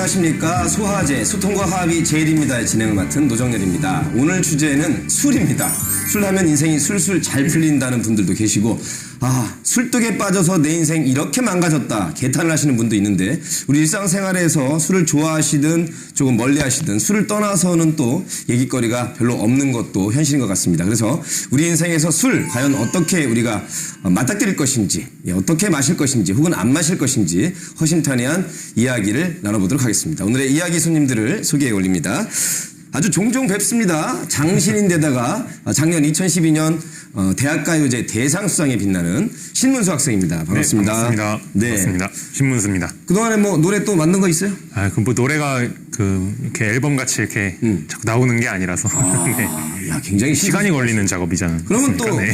안녕하십니까. 소화제, 소통과 화합이 제일입니다의 진행을 맡은 노정렬입니다. 오늘 주제는 술입니다. 술 하면 인생이 술술 잘 풀린다는 분들도 계시고, 술독에 빠져서 내 인생 이렇게 망가졌다 개탄을 하시는 분도 있는데, 우리 일상생활에서 술을 좋아하시든 조금 멀리 하시든 술을 떠나서는 또 얘기거리가 별로 없는 것도 현실인 것 같습니다. 그래서 우리 인생에서 술 과연 어떻게 우리가 맞닥뜨릴 것인지, 어떻게 마실 것인지, 혹은 안 마실 것인지 허심탄회한 이야기를 나눠보도록 하겠습니다. 오늘의 이야기 손님들을 소개해 올립니다. 아주 종종 뵙습니다. 장신인데다가 작년 2012년 대학가요제 대상수상에 빛나는 신문수 학생입니다. 반갑습니다. 네, 반갑습니다. 네. 반갑습니다. 신문수입니다. 그동안에 뭐 노래 또 만든 거 있어요? 뭐 노래가 이렇게 앨범 같이 이렇게 자꾸 나오는 게 아니라서. 네. 야, 굉장히 시간이 걸리는 작업이잖아요. 그러면 또 네.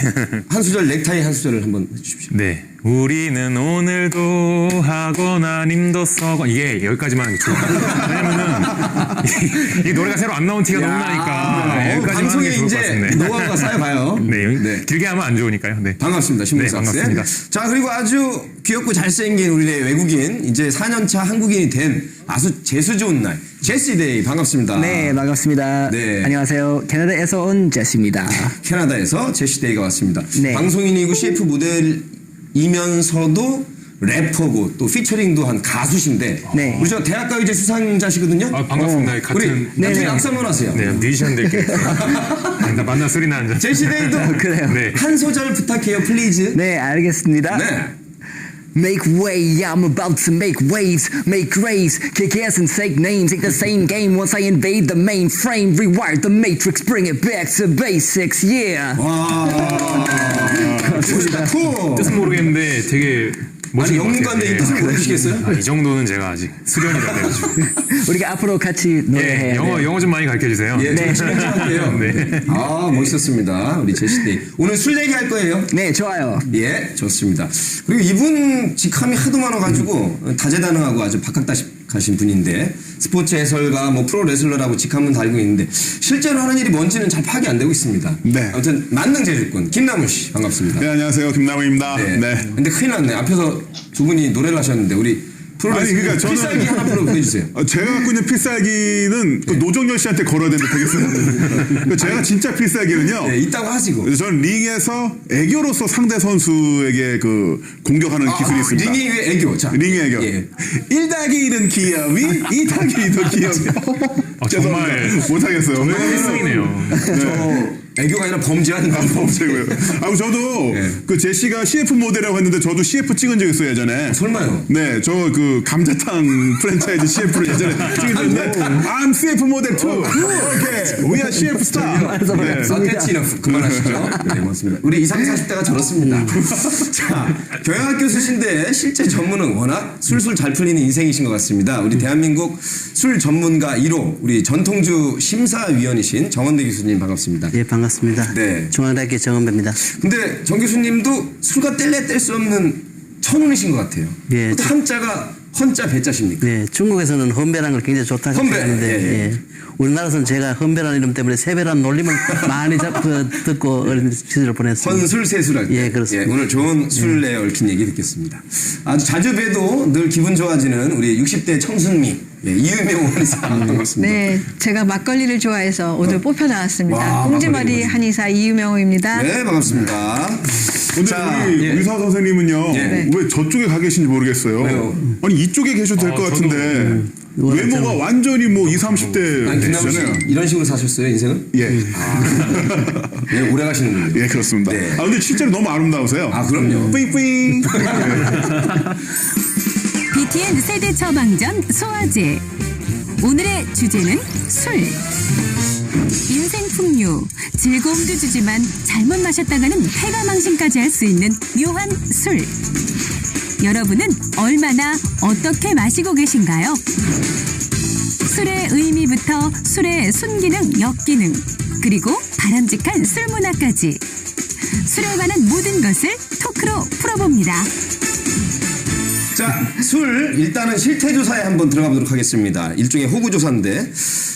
한 수절, 넥타이 한 수절을 한번 해주십시오. 네. 우리는 오늘도 하거나 님도 써고, 이게 여기까지만 하는 게 좋아요. 왜냐면은 이 노래가 새로 안 나온 티가 너무 나니까 여기까지만 하는 게 좋을 것 같습니다. 노하우가 쌓여가요. 네. 길게 하면 안 좋으니까요. 네. 반갑습니다. 신문수 네, 학생. 반갑습니다. 자, 그리고 아주 귀엽고 잘생긴 우리의 외국인, 이제 4년차 한국인이 된 아주 재수 좋은 날, 제시데이. 반갑습니다. 네, 반갑습니다. 네. 안녕하세요. 캐나다에서 온 제시입니다. 캐나다에서 제시데이가 왔습니다. 네. 방송인이고 CF 모델이면서도 래퍼고 또 피처링도 한 가수신데, 네. 우리 저 대학가요제 수상자시거든요. 반갑습니다. 같은. 우리 나중에 악수 한번 하세요. 네, 뮤지션들끼리. 나 만나 술이나 한잔. 제시데이도 그래요. 네. 한 소절 부탁해요, 플리즈. 네, 알겠습니다. 네. Make way, I'm about to make waves, make graves, kick ass and take names, ain't the same game once I invade the mainframe, rewire the matrix, bring it back to basics, yeah. 와. 멋있다. 쿨. 뜻은 모르겠는데 되게 아니, 멋진 것 같아요. 영문가인데 이 뜻을 모르시겠어요? 이 정도는 제가 아직 수련이라 돼가지고. 우리가 앞으로 같이 노래해야 돼요. 영어 좀 많이 가르쳐 주세요. 예, 좀 진행할게요. 네. 멋있었습니다. 우리 제시데이. 오늘 술 얘기할 거예요. 네, 좋아요. 예, 좋습니다. 그리고 이분 직함이 하도 많아가지고 다재다능하고 아주 박학다식하신 분인데, 스포츠 해설가, 프로 레슬러라고 직함은 달고 있는데 실제로 하는 일이 뭔지는 잘 파악이 안 되고 있습니다. 네. 아무튼 만능 제주꾼 김남훈 씨, 반갑습니다. 네, 안녕하세요. 김남훈입니다. 네. 네. 근데 큰일 났네. 앞에서 두 분이 노래를 하셨는데 우리 프로 아니, 레슬러 그러니까 저는- 필살기 하나 보내주세요. 제가 갖고 있는 필살기는 그 노정열 씨한테 걸어야 되는데 되겠어요. 제가 진짜 필살기는요. 네, 있다고 하시고. 그래서 저는 링에서 애교로서 상대 선수에게 공격하는 기술이 있습니다. 링이 왜 애교? 자, 링의 애교. 예. 1+1은 기업이, 2+2도 기업이. 정말 못하겠어요. 정말 필승이네요. 저 애교가 아니라 범죄하는 범죄고요. 저도 예. 그 제시가 CF 모델이라고 했는데 저도 CF 찍은 적 있어요, 예전에. 설마요? 네, 저 그 감자탕 프랜차이즈 CF를 예전에 찍었는데 I'm CF 모델 2. 오케이. We are CF 스타. 네. 서태치는 그만하시죠. 네, 맞습니다. 우리 20, 40대가 저렇습니다. 자, 경영학교 수신데 실제 전문은 워낙 술술 잘 풀리는 인생이신 것 같습니다. 우리 대한민국 술 전문가 1호, 우리 전통주 심사위원이신 정원대 교수님, 반갑습니다. 예, 반갑습니다. 네. 중앙대학교 정은배입니다. 근데 정 교수님도 술과 뗄래 뗄 수 없는 천운이신 것 같아요. 예, 어떻게 한자가 헌자 배자십니까? 네, 중국에서는 헌배라는 걸 굉장히 좋다고 헌배, 생각하는데, 예, 예. 우리나라에서는 제가 헌배라는 이름 때문에 세배라는 놀림을 많이 듣고 어린 시절을 보냈습니다. 헌술세술할 때. 예, 그렇습니다. 오늘 좋은 술에 얽힌 얘기 듣겠습니다. 아주 자주 뵈도 늘 기분 좋아지는 우리 60대 청순미, 이은명 원의사, 반갑습니다. 네, 제가 막걸리를 좋아해서 오늘 뽑혀 나왔습니다. 와, 꽁지머리 막걸리 한의사 이유명호입니다. 네, 반갑습니다. 근데 자, 우리 예. 의사 선생님은요, 예. 왜 저쪽에 가 계신지 모르겠어요. 왜요? 아니, 이쪽에 계셔도 될 것 저도, 같은데, 외모가 완전히 20, 30대 아니, 김남훈 씨, 되시잖아요. 이런 식으로 사셨어요, 인생은? 예. 네, 오래 가시는군요. 예, 그렇습니다. 네. 근데 실제로 너무 아름다우세요. 그럼요. 뿌잉뿌잉. BTN 세대 처방전 소화제. 오늘의 주제는 술. 인생 풍류, 즐거움도 주지만 잘못 마셨다가는 패가망신까지 할 수 있는 묘한 술. 여러분은 얼마나 어떻게 마시고 계신가요? 술의 의미부터 술의 순기능, 역기능, 그리고 바람직한 술 문화까지 술에 관한 모든 것을 토크로 풀어봅니다. 자, 술 일단은 실태조사에 한번 들어가 보도록 하겠습니다. 일종의 호구조사인데,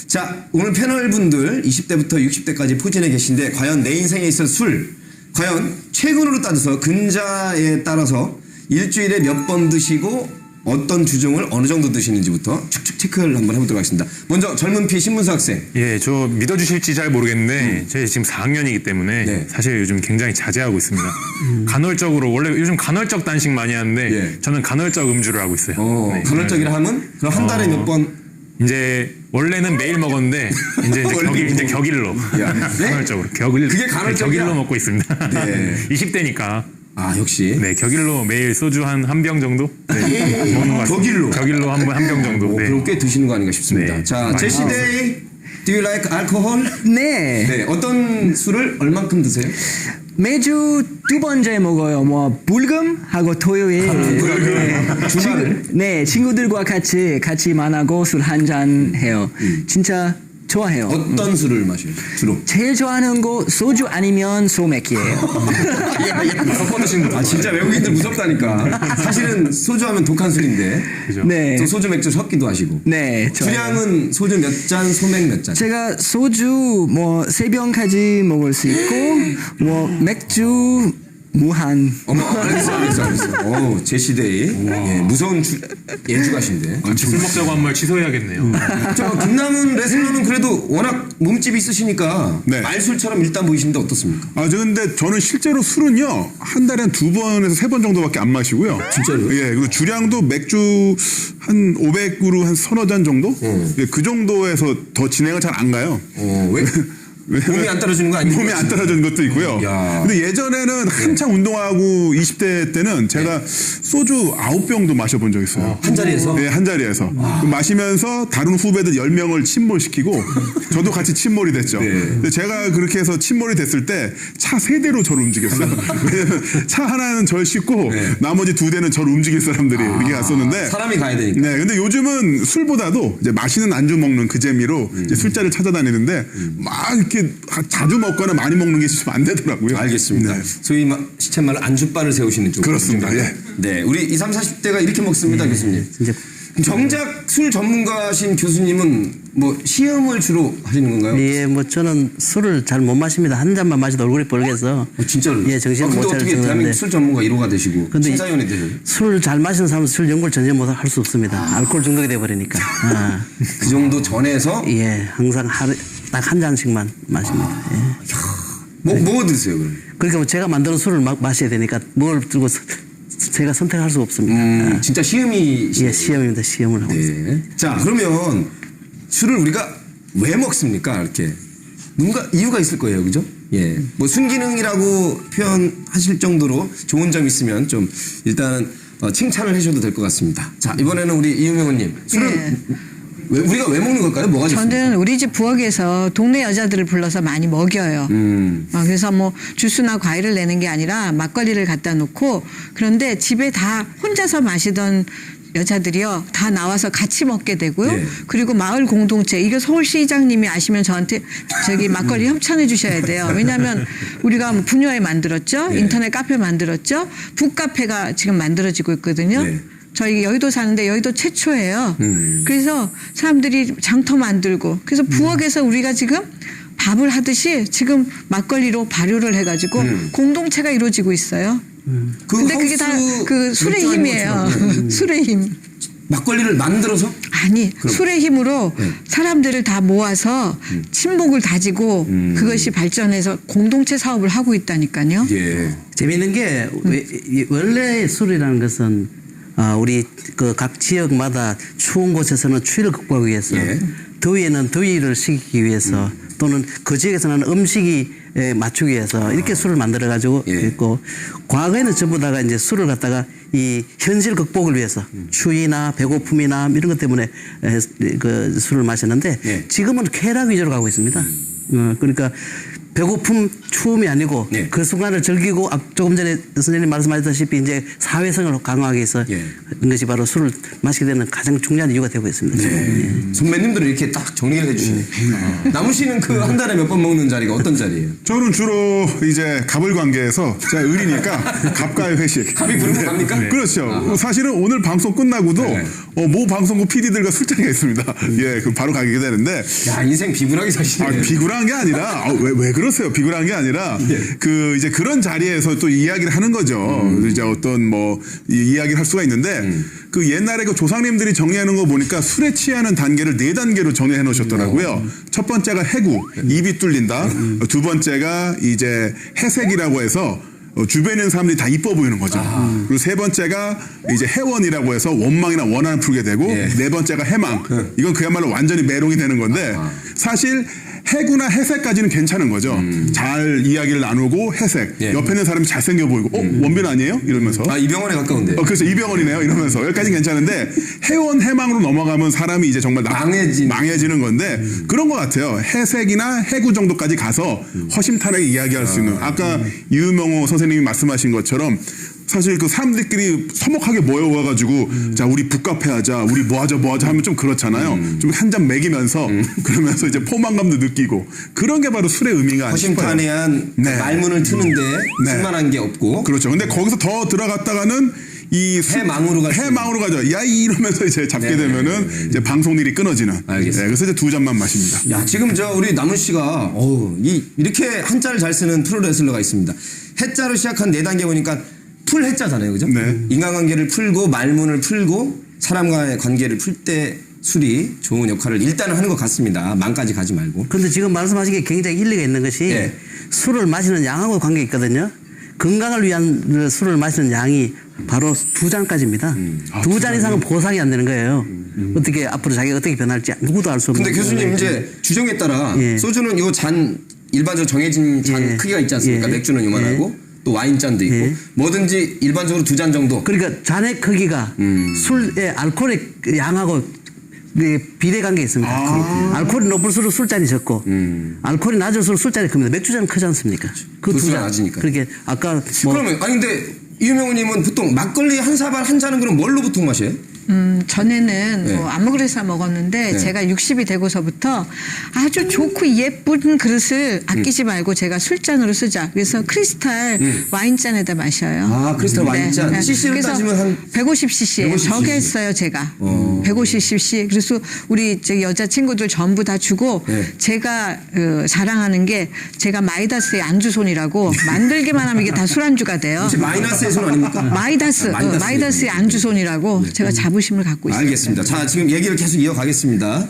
자, 오늘 패널분들 20대부터 60대까지 포진해 계신데, 과연 내 인생에 있어 술, 과연 최근으로 따져서 근자에 따라서 일주일에 몇 번 드시고 어떤 주종을 어느 정도 드시는지부터 축축 체크를 한번 해보도록 하겠습니다. 먼저 젊은 피 신문사 학생. 예, 저 믿어주실지 잘 모르겠는데 제가 지금 4학년이기 때문에 네. 사실 요즘 굉장히 자제하고 있습니다. 간헐적으로 원래 요즘 간헐적 단식 많이 하는데 예. 저는 간헐적 음주를 하고 있어요. 네. 간헐적이라 하면 그럼 한 달에 몇 번? 이제 원래는 매일 먹었는데 이제 격일로 간헐적으로 그게 간헐적이야? 격일로 먹고 있습니다. 네. 20대니까. 아 역시. 네, 격일로 매일 소주 한 병 정도 네, 먹는 것 같습니다. 격일로? 한 병 정도. 네. 그럼 꽤 드시는 거 아닌가 싶습니다. 네. 자, 제시 데이, do you like alcohol? 네. 네, 어떤 술을 얼만큼 드세요? 매주 2번째 먹어요. 뭐 불금하고 토요일. 네. 주말을? 네, 친구들과 같이 만나고 술 한잔 해요. 진짜 좋아해요. 어떤 술을 마셔요? 주로? 제일 좋아하는 거 소주 아니면 소맥이에요. 섞어 드시는 거. 아 진짜 외국인들 무섭다니까. 사실은 소주 하면 독한 술인데. 그죠? 네. 또 소주 맥주 섞기도 하시고. 네, 좋아요. 주량은 소주 몇 잔, 소맥 몇 잔? 제가 소주 뭐 3병까지 먹을 수 있고 뭐 맥주 무한. 어머, 알겠어. 오, 제시데이. 예, 무서운 예주가신데. 술 먹자고 한 말 취소해야겠네요. 저 김남은 레슬러는 그래도 워낙 몸집이 있으시니까 네. 말술처럼 일단 보이시는데 어떻습니까? 근데 저는 실제로 술은요, 한 달에 한 2번에서 3번 정도밖에 안 마시고요. 진짜로요? 예, 그리고 주량도 맥주 한 500으로 한 서너 잔 정도? 예, 그 정도에서 더 진행을 잘 안 가요. 왜? 몸이 안 떨어지는 거 아니에요? 몸이 안 떨어지는 것도 있고요. 야. 근데 예전에는 한창 운동하고 20대 때는 제가 소주 9병도 마셔본 적 있어요. 한 자리에서? 네, 한 자리에서. 마시면서 다른 후배들 10명을 침몰시키고 저도 같이 침몰이 됐죠. 네. 근데 제가 그렇게 해서 침몰이 됐을 때 차 3대로 저를 움직였어요. 왜냐면 차 하나는 절 싣고 나머지 2대는 저를 움직일 사람들이 이렇게 갔었는데. 사람이 가야 되니까. 네, 근데 요즘은 술보다도 이제 맛있는 안주 먹는 그 재미로 이제 술자리를 찾아다니는데 막 이렇게 자주 먹거나 많이 먹는 게 좀 안 되더라고요. 알겠습니다. 네. 소위 시쳇말로 안주바를 세우시는 쪽. 그렇습니다. 예. 네, 우리 20, 30대가 이렇게 먹습니다, 교수님. 이제 정작 술 전문가신 교수님은 뭐 시음을 주로 하시는 건가요? 예, 뭐 저는 술을 잘 못 마십니다. 한 잔만 마셔도 얼굴이 빨개서. 진짜로? 예, 정신을 근데 못 어떻게 차리는데. 대한민국 술 전문가 1호가 되시고 근데 심사위원이 되세요? 술 잘 마시는 사람은 술 연구를 전혀 못 할 수 없습니다. 알코올 중독이 돼버리니까. 그 정도 전에서 예, 항상 하루 딱 한 잔씩만 마십니다. 예. 뭐 드세요, 그럼? 그러니까 뭐 제가 만드는 술을 마셔야 되니까 뭘 들고 제가 선택할 수 없습니다. 진짜 시음이. 예, 시험입니다. 시험을 하고 있습니다. 네. 자, 그러면 술을 우리가 왜 먹습니까? 이렇게. 뭔가 이유가 있을 거예요. 그죠? 예. 뭐 순기능이라고 표현하실 정도로 좋은 점 있으면 좀 일단은 칭찬을 해줘도 될 것 같습니다. 자, 이번에는 우리 이유명 의원님. 술은 우리가 왜 먹는 걸까요? 뭐가 좋습니까? 저는 우리 집 부엌에서 동네 여자들을 불러서 많이 먹여요. 그래서 뭐 주스나 과일을 내는 게 아니라 막걸리를 갖다 놓고, 그런데 집에 다 혼자서 마시던 여자들이요 다 나와서 같이 먹게 되고요. 네. 그리고 마을 공동체, 이거 서울시장님이 아시면 저한테 저기 막걸리 협찬해 주셔야 돼요. 왜냐하면 우리가 뭐 분녀회 만들었죠. 네. 인터넷 카페 만들었죠. 북카페가 지금 만들어지고 있거든요. 네. 저희 여의도 사는데 여의도 최초예요. 그래서 사람들이 장터 만들고, 그래서 부엌에서 우리가 지금 밥을 하듯이 지금 막걸리로 발효를 해가지고 공동체가 이루어지고 있어요. 근데 그게 다 그 술의 힘이에요. 술의 힘. 막걸리를 만들어서? 아니, 술의 힘으로 사람들을 다 모아서 친목을 다지고 그것이 발전해서 공동체 사업을 하고 있다니까요. 예. 재미있는 게 원래 술이라는 것은 우리 그 각 지역마다 추운 곳에서는 추위를 극복하기 위해서, 예. 더위에는 더위를 식히기 위해서, 또는 그 지역에서는 음식이 맞추기 위해서 이렇게 술을 만들어 가지고 예. 있고, 과거에는 전부 다가 이제 술을 갖다가 이 현실 극복을 위해서 추위나 배고픔이나 이런 것 때문에 그 술을 마셨는데, 예. 지금은 쾌락 위주로 가고 있습니다. 그러니까 배고픔, 추움이 아니고 예. 그 순간을 즐기고, 조금 전에 선생님 말씀하셨다시피 이제 사회성을 강화하기 위해서 예. 이것이 바로 술을 마시게 되는 가장 중요한 이유가 되고 있습니다. 네. 선배님들은 이렇게 딱 정리를 해주시네. 남우 씨는 그 한 달에 몇 번 먹는 자리가 어떤 자리예요? 저는 주로 이제 갑을 관계에서 제가 을이니까 갑과의 회식. 갑이 부르면 갑니까? 그렇죠. 사실은 오늘 방송 끝나고도 네. 모 방송국 PD들과 술자리가 있습니다. 예, 그럼 바로 가게 되는데. 야, 인생 비굴하게 사시네. 비굴한 게 아니라 왜 그렇어요. 비굴한 게 아니라 그 이제 그런 자리에서 또 이야기를 하는 거죠. 이제 어떤 뭐 이야기를 할 수가 있는데 그 옛날에 그 조상님들이 정리하는 거 보니까 술에 취하는 단계를 4단계로 정리해 놓으셨더라고요. 첫 번째가 해구, 입이 뚫린다. 두 번째가 이제 해색이라고 해서 주변에 있는 사람들이 다 이뻐 보이는 거죠. 그리고 세 번째가 이제 해원이라고 해서 원망이나 원한을 풀게 되고 네 번째가 해망. 이건 그야말로 완전히 메롱이 되는 건데 사실 해구나 해색까지는 괜찮은 거죠. 잘 이야기를 나누고 해색. 옆에 있는 사람이 잘생겨 보이고 원빈 아니에요? 이러면서. 아, 이병헌에 가까운데. 그래서 이병헌이네요. 이러면서 여기까지는 괜찮은데 해원 해망으로 넘어가면 사람이 이제 정말 망해지는 건데 그런 것 같아요. 해색이나 해구 정도까지 가서 허심탄회하게 이야기할 수 있는. 아까 유명호 선생님이 말씀하신 것처럼 사실 그 사람들끼리 서먹하게 모여와가지고 자 우리 북카페 하자 우리 뭐 하자 하면 좀 그렇잖아요. 좀 한 잔 먹이면서 그러면서 이제 포만감도 느끼고 그런 게 바로 술의 의미가 아닐까 싶어요. 허심탄회한 말문을 트는데 쓸만한 게 없고. 그렇죠. 근데 거기서 더 들어갔다가는 이 해망으로 가죠. 야 이러면서 이제 잡게 되면은 이제 방송일이 끊어지는. 알겠습니다. 그래서 이제 2잔만 마십니다. 야, 지금 우리 남은 씨가 이렇게 한자를 잘 쓰는 프로레슬러가 있습니다. 해자로 시작한 4단계 보니까 풀 해자잖아요, 그죠? 네. 인간관계를 풀고 말문을 풀고 사람과의 관계를 풀 때 술이 좋은 역할을 일단은 하는 것 같습니다. 만까지 가지 말고. 그런데 지금 말씀하신 게 굉장히 일리가 있는 것이 술을 마시는 양하고 관계 있거든요. 건강을 위한 술을 마시는 양이 바로 2잔까지입니다. 2잔 이상은 보상이 안 되는 거예요. 어떻게 앞으로 자기가 어떻게 변할지 누구도 알 수 없는. 근데 교수님 이제 주정에 따라 소주는 요 잔 일반적으로 정해진 잔 크기가 있지 않습니까? 맥주는 요만하고 또 와인잔도 있고 뭐든지 일반적으로 2잔 정도. 그러니까 잔의 크기가 술의 알코올의 양하고 비례 관계 있습니다. 알코올이 높을수록 술잔이 적고 알코올이 낮을수록 술잔이 큽니다. 맥주잔은 크지 않습니까? 그 2잔 낮으니까. 그렇게 아까 그러면 근데 이유명우님은 보통 막걸리 한 사발 한 잔은 그럼 뭘로 보통 마셔요? 전에는 뭐 아무그레사 먹었는데 제가 60이 되고서부터 아주 좋고 예쁜 그릇을 아끼지 말고 제가 술잔으로 쓰자. 그래서 크리스탈 와인잔에다 마셔요. 아, 크리스탈 와인잔. CC로 그래서 따지면 한 150cc 저겠어요, 제가. 150cc. 그래서 우리 여자 친구들 전부 다 주고 제가 자랑하는 게 제가 마이다스의 안주손이라고 만들기만 하면 이게 다 술안주가 돼요. 혹시 마이너스의 손 아닙니까? 마이다스의 안주손이라고 제가 자부심을 갖고 있습니다. 알겠습니다. 자, 지금 얘기를 계속 이어가겠습니다.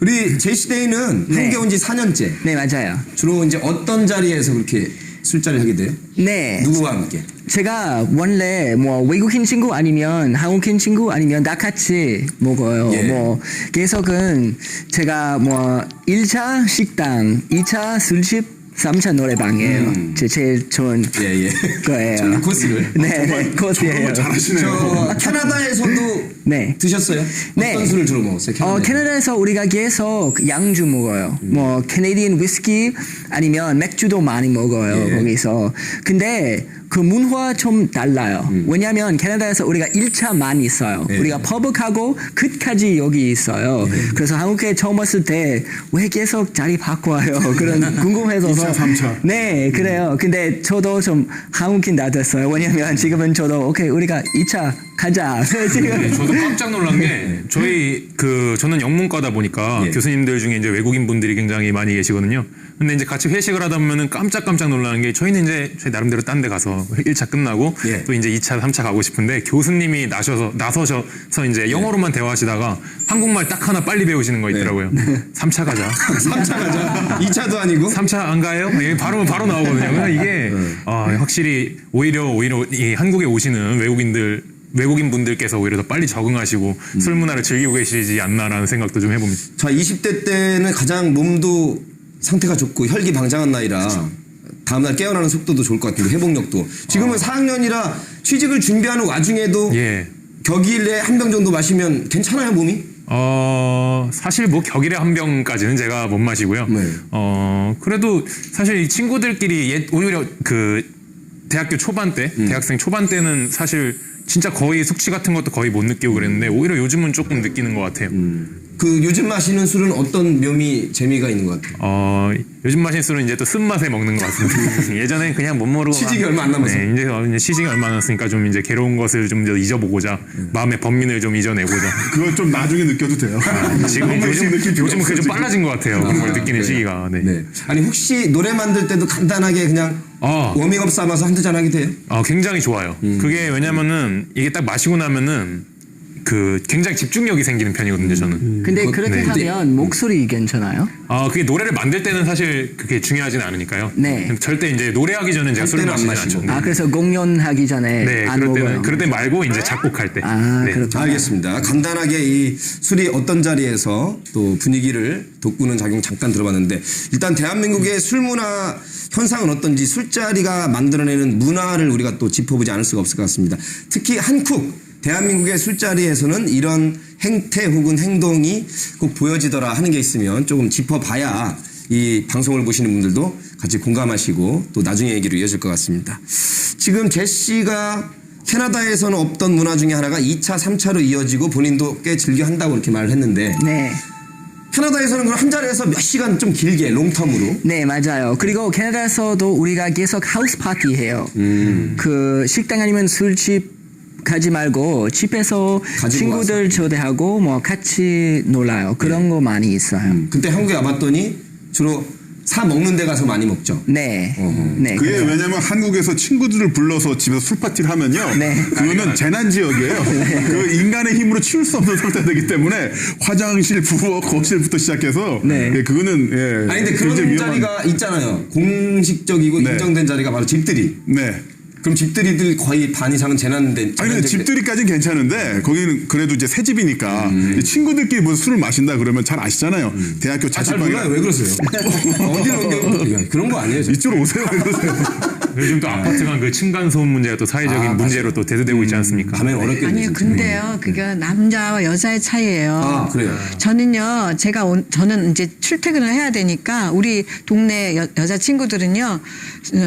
우리 제시데이는 한국에 온 지 4년째. 네, 맞아요. 주로 이제 어떤 자리에서 그렇게 술자리를 하게 돼요? 네. 누구와 함께? 제가 원래 뭐 외국인 친구 아니면 한국인 친구 아니면 다 같이 먹어요. 뭐 계속은 제가 뭐 1차 식당, 2차 술집, 3차 노래방이에요. 제일 좋은 거예요. 코스를. 네, 코스예요. 잘하시네요. 캐나다에서도 드셨어요? 어떤 술을 주로 먹었어요? 캐나다에서 우리가 계속 양주 먹어요. 뭐 캐네디언 위스키 아니면 맥주도 많이 먹어요. 거기서. 근데 그 문화 좀 달라요. 왜냐하면 캐나다에서 우리가 1차만 있어요. 우리가 퍼브하고 끝까지 여기 있어요. 그래서 한국에 처음 왔을 때 왜 계속 자리 바꿔요? 그런 궁금해서 2차, 3차. 네, 그래요. 근데 저도 좀 한국인 다 됐어요. 왜냐하면 지금은 저도 오케이 우리가 2차 가자. 지금 저도 깜짝 놀란 게 저는 영문과다 보니까 교수님들 중에 이제 외국인 분들이 굉장히 많이 계시거든요. 근데 이제 같이 회식을 하다 보면은 깜짝 놀라는 게 저희는 이제 저희 나름대로 딴 데 가서 1차 끝나고 또 이제 2차, 3차 가고 싶은데 교수님이 나서셔서 이제 영어로만 대화하시다가 한국말 딱 하나 빨리 배우시는 거 있더라고요. 3차 가자. 3차 가자. 2차도 아니고? 3차 안 가요? 바로 나오거든요. 그래서 이게 확실히 오히려 이 한국에 오시는 외국인 분들께서 오히려 더 빨리 적응하시고 술 문화를 즐기고 계시지 않나라는 생각도 좀 해봅니다. 자, 20대 때는 가장 몸도 상태가 좋고 혈기방장한 나이라 다음날 깨어나는 속도도 좋을 것 같은데 회복력도. 지금은 4학년이라 취직을 준비하는 와중에도 격일에 한 병 정도 마시면 괜찮아요, 몸이? 사실 뭐 격일에 한 병까지는 제가 못 마시고요. 그래도 사실 이 친구들끼리 오히려 그 대학교 초반 때, 대학생 초반 때는 사실 진짜 거의 숙취 같은 것도 거의 못 느끼고 그랬는데 오히려 요즘은 조금 느끼는 것 같아요. 그 요즘 마시는 술은 어떤 묘미 재미가 있는 것 같아요? 요즘 마시는 술은 이제 또 쓴맛에 먹는 것 같습니다. 예전엔 그냥 못 모르고 시식이 얼마 안 남았어요. 네, 이제 시식이 얼마 안 남았으니까 좀 이제 괴로운 것을 좀 이제 잊어보고자 마음의 범민을 좀 잊어내고자. 그건 좀 나중에 느껴도 돼요. 지금 요즘은 그게 좀 빨라진 것 같아요. 그런 걸 느끼는 시기가. 네. 네. 아니 혹시 노래 만들 때도 간단하게 그냥 워밍업 삼아서 한두 잔 하게 돼요? 굉장히 좋아요. 그게 왜냐면은 이게 딱 마시고 나면은 그 굉장히 집중력이 생기는 편이거든요, 저는. 근데 그렇게 네. 하면 목소리 괜찮아요? 그게 노래를 만들 때는 사실 그게 중요하지는 않으니까요. 네. 절대 이제 노래하기 전에 제가 술을 때는 안 마시지 마시고. 않죠. 그래서 공연하기 전에 네, 안 먹어요. 그럴 때 말고 이제 작곡할 때. 네. 그렇구나. 알겠습니다. 간단하게 이 술이 어떤 자리에서 또 분위기를 돋구는 작용 잠깐 들어봤는데 일단 대한민국의 술 문화 현상은 어떤지 술자리가 만들어내는 문화를 우리가 또 짚어보지 않을 수가 없을 것 같습니다. 특히 한국 대한민국의 술자리에서는 이런 행태 혹은 행동이 꼭 보여지더라 하는 게 있으면 조금 짚어봐야 이 방송을 보시는 분들도 같이 공감하시고 또 나중에 얘기로 이어질 것 같습니다. 지금 제시가 캐나다에서는 없던 문화 중에 하나가 2차, 3차로 이어지고 본인도 꽤 즐겨 한다고 이렇게 말을 했는데 네. 캐나다에서는 그럼 한 자리에서 몇 시간 좀 길게 롱텀으로 네, 맞아요. 그리고 캐나다에서도 우리가 계속 하우스 파티 해요. 그 식당 아니면 술집 가지 말고 집에서 친구들 와서. 초대하고 뭐 같이 놀아요. 그런 거 많이 있어요. 그때 한국에 와봤더니 주로 사 먹는 데 가서 많이 먹죠. 네. 네. 그게 그래요. 왜냐면 한국에서 친구들을 불러서 집에서 술 파티를 하면요. 네. 그거는 재난 지역이에요. 그 인간의 힘으로 치울 수 없는 상태이기 때문에 화장실, 부엌, 거실부터 시작해서 네. 예, 그거는 예. 아니 근데 그런 굉장히 자리가 있잖아요. 공식적이고 네. 인정된 자리가 바로 집들이. 네. 그럼 집들이들 거의 반 이상은 재난된. 아니 근데 집들이까지는 괜찮은데 거기는 그래도 이제 새 집이니까 친구들끼리 무슨 술을 마신다 그러면 잘 아시잖아요. 대학교 잘 자취방이나 몰라요. 왜 그러세요? 어디로 옮겨? 그런 거 아니에요. 이쪽으로 오세요. 왜 그러세요? 요즘 또 아파트 간 그 층간 소음 문제가 또 사회적인 문제로 또 대두되고 있지 않습니까? 가면 어렵겠네요. 아니요, 진짜. 근데요, 그게 남자와 여자의 차이예요. 그래요. 저는요, 저는 이제 출퇴근을 해야 되니까 우리 동네 여자 친구들은요,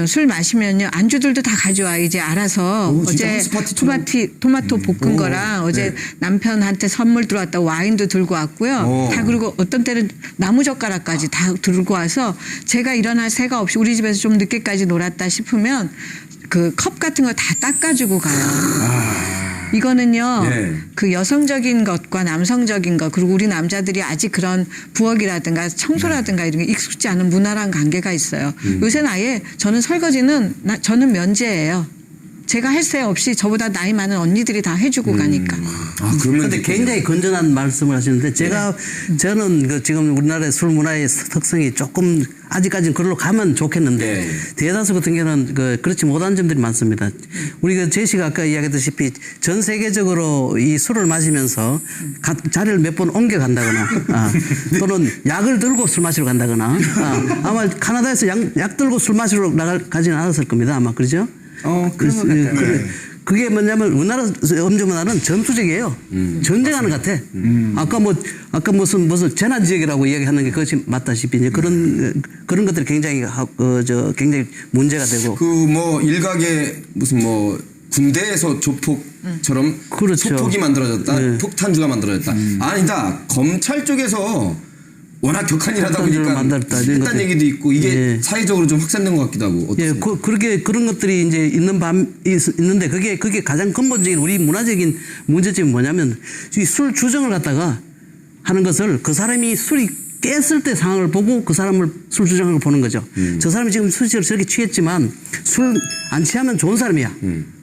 술 마시면요, 안주들도 다 가져와 이제 알아서 오, 진짜 어제 하우스파티처럼. 토마토 볶은 거랑 어제 남편한테 선물 들어왔다고 와인도 들고 왔고요. 다 그리고 어떤 때는 나무젓가락까지 다 들고 와서 제가 일어날 새가 없이 우리 집에서 좀 늦게까지 놀았다 싶으면 그 컵 같은 거 다 닦아주고 가요. 이거는요, 네. 그 여성적인 것과 남성적인 것, 그리고 우리 남자들이 아직 그런 부엌이라든가 청소라든가 이런 게 익숙지 않은 문화랑 관계가 있어요. 요새는 아예 저는 설거지는 저는 면제예요. 제가 할 새 없이 저보다 나이 많은 언니들이 다 해주고 가니까. 그러면 근데 굉장히 건전한 말씀을 하시는데 저는 그 지금 우리나라의 술 문화의 특성이 조금 아직까지는 그걸로 가면 좋겠는데 네. 대다수 같은 경우는 그렇지 못한 점들이 많습니다. 우리 그 제시가 아까 이야기했다시피 전 세계적으로 이 술을 마시면서 자리를 몇 번 옮겨 간다거나 또는 약을 들고 술 마시러 간다거나 아마 캐나다에서 약 들고 술 마시러 가지는 않았을 겁니다. 아마 그러죠? 그런 것 같아요. 그게 뭐냐면 우리나라 음주 문화는 전투적이에요. 전쟁하는 것 같아. 아까 무슨 재난 지역이라고 이야기하는 게 그것이 맞다시피 이제 그런 것들이 굉장히 굉장히 문제가 되고. 그 뭐 일각의 무슨 뭐 군대에서 조폭처럼 그렇죠. 소폭이 만들어졌다, 네. 폭탄주가 만들어졌다. 아니다. 검찰 쪽에서 워낙 격한 일 하다 폭탄주를 보니까 만들었다, 이런 했다는 것들. 얘기도 있고 이게 예. 사회적으로 좀 확산된 것 같기도 하고. 예, 어떠세요? 그렇게 그런 것들이 이제 있는데 그게 가장 근본적인 우리 문화적인 문제점이 뭐냐면 이 술 주정을 갖다가 하는 것을 그 사람이 술이 깼을 때 상황을 보고 그 사람을 술 주정을 보는 거죠. 저 사람이 지금 술취를 저렇게 취했지만 술 안 취하면 좋은 사람이야.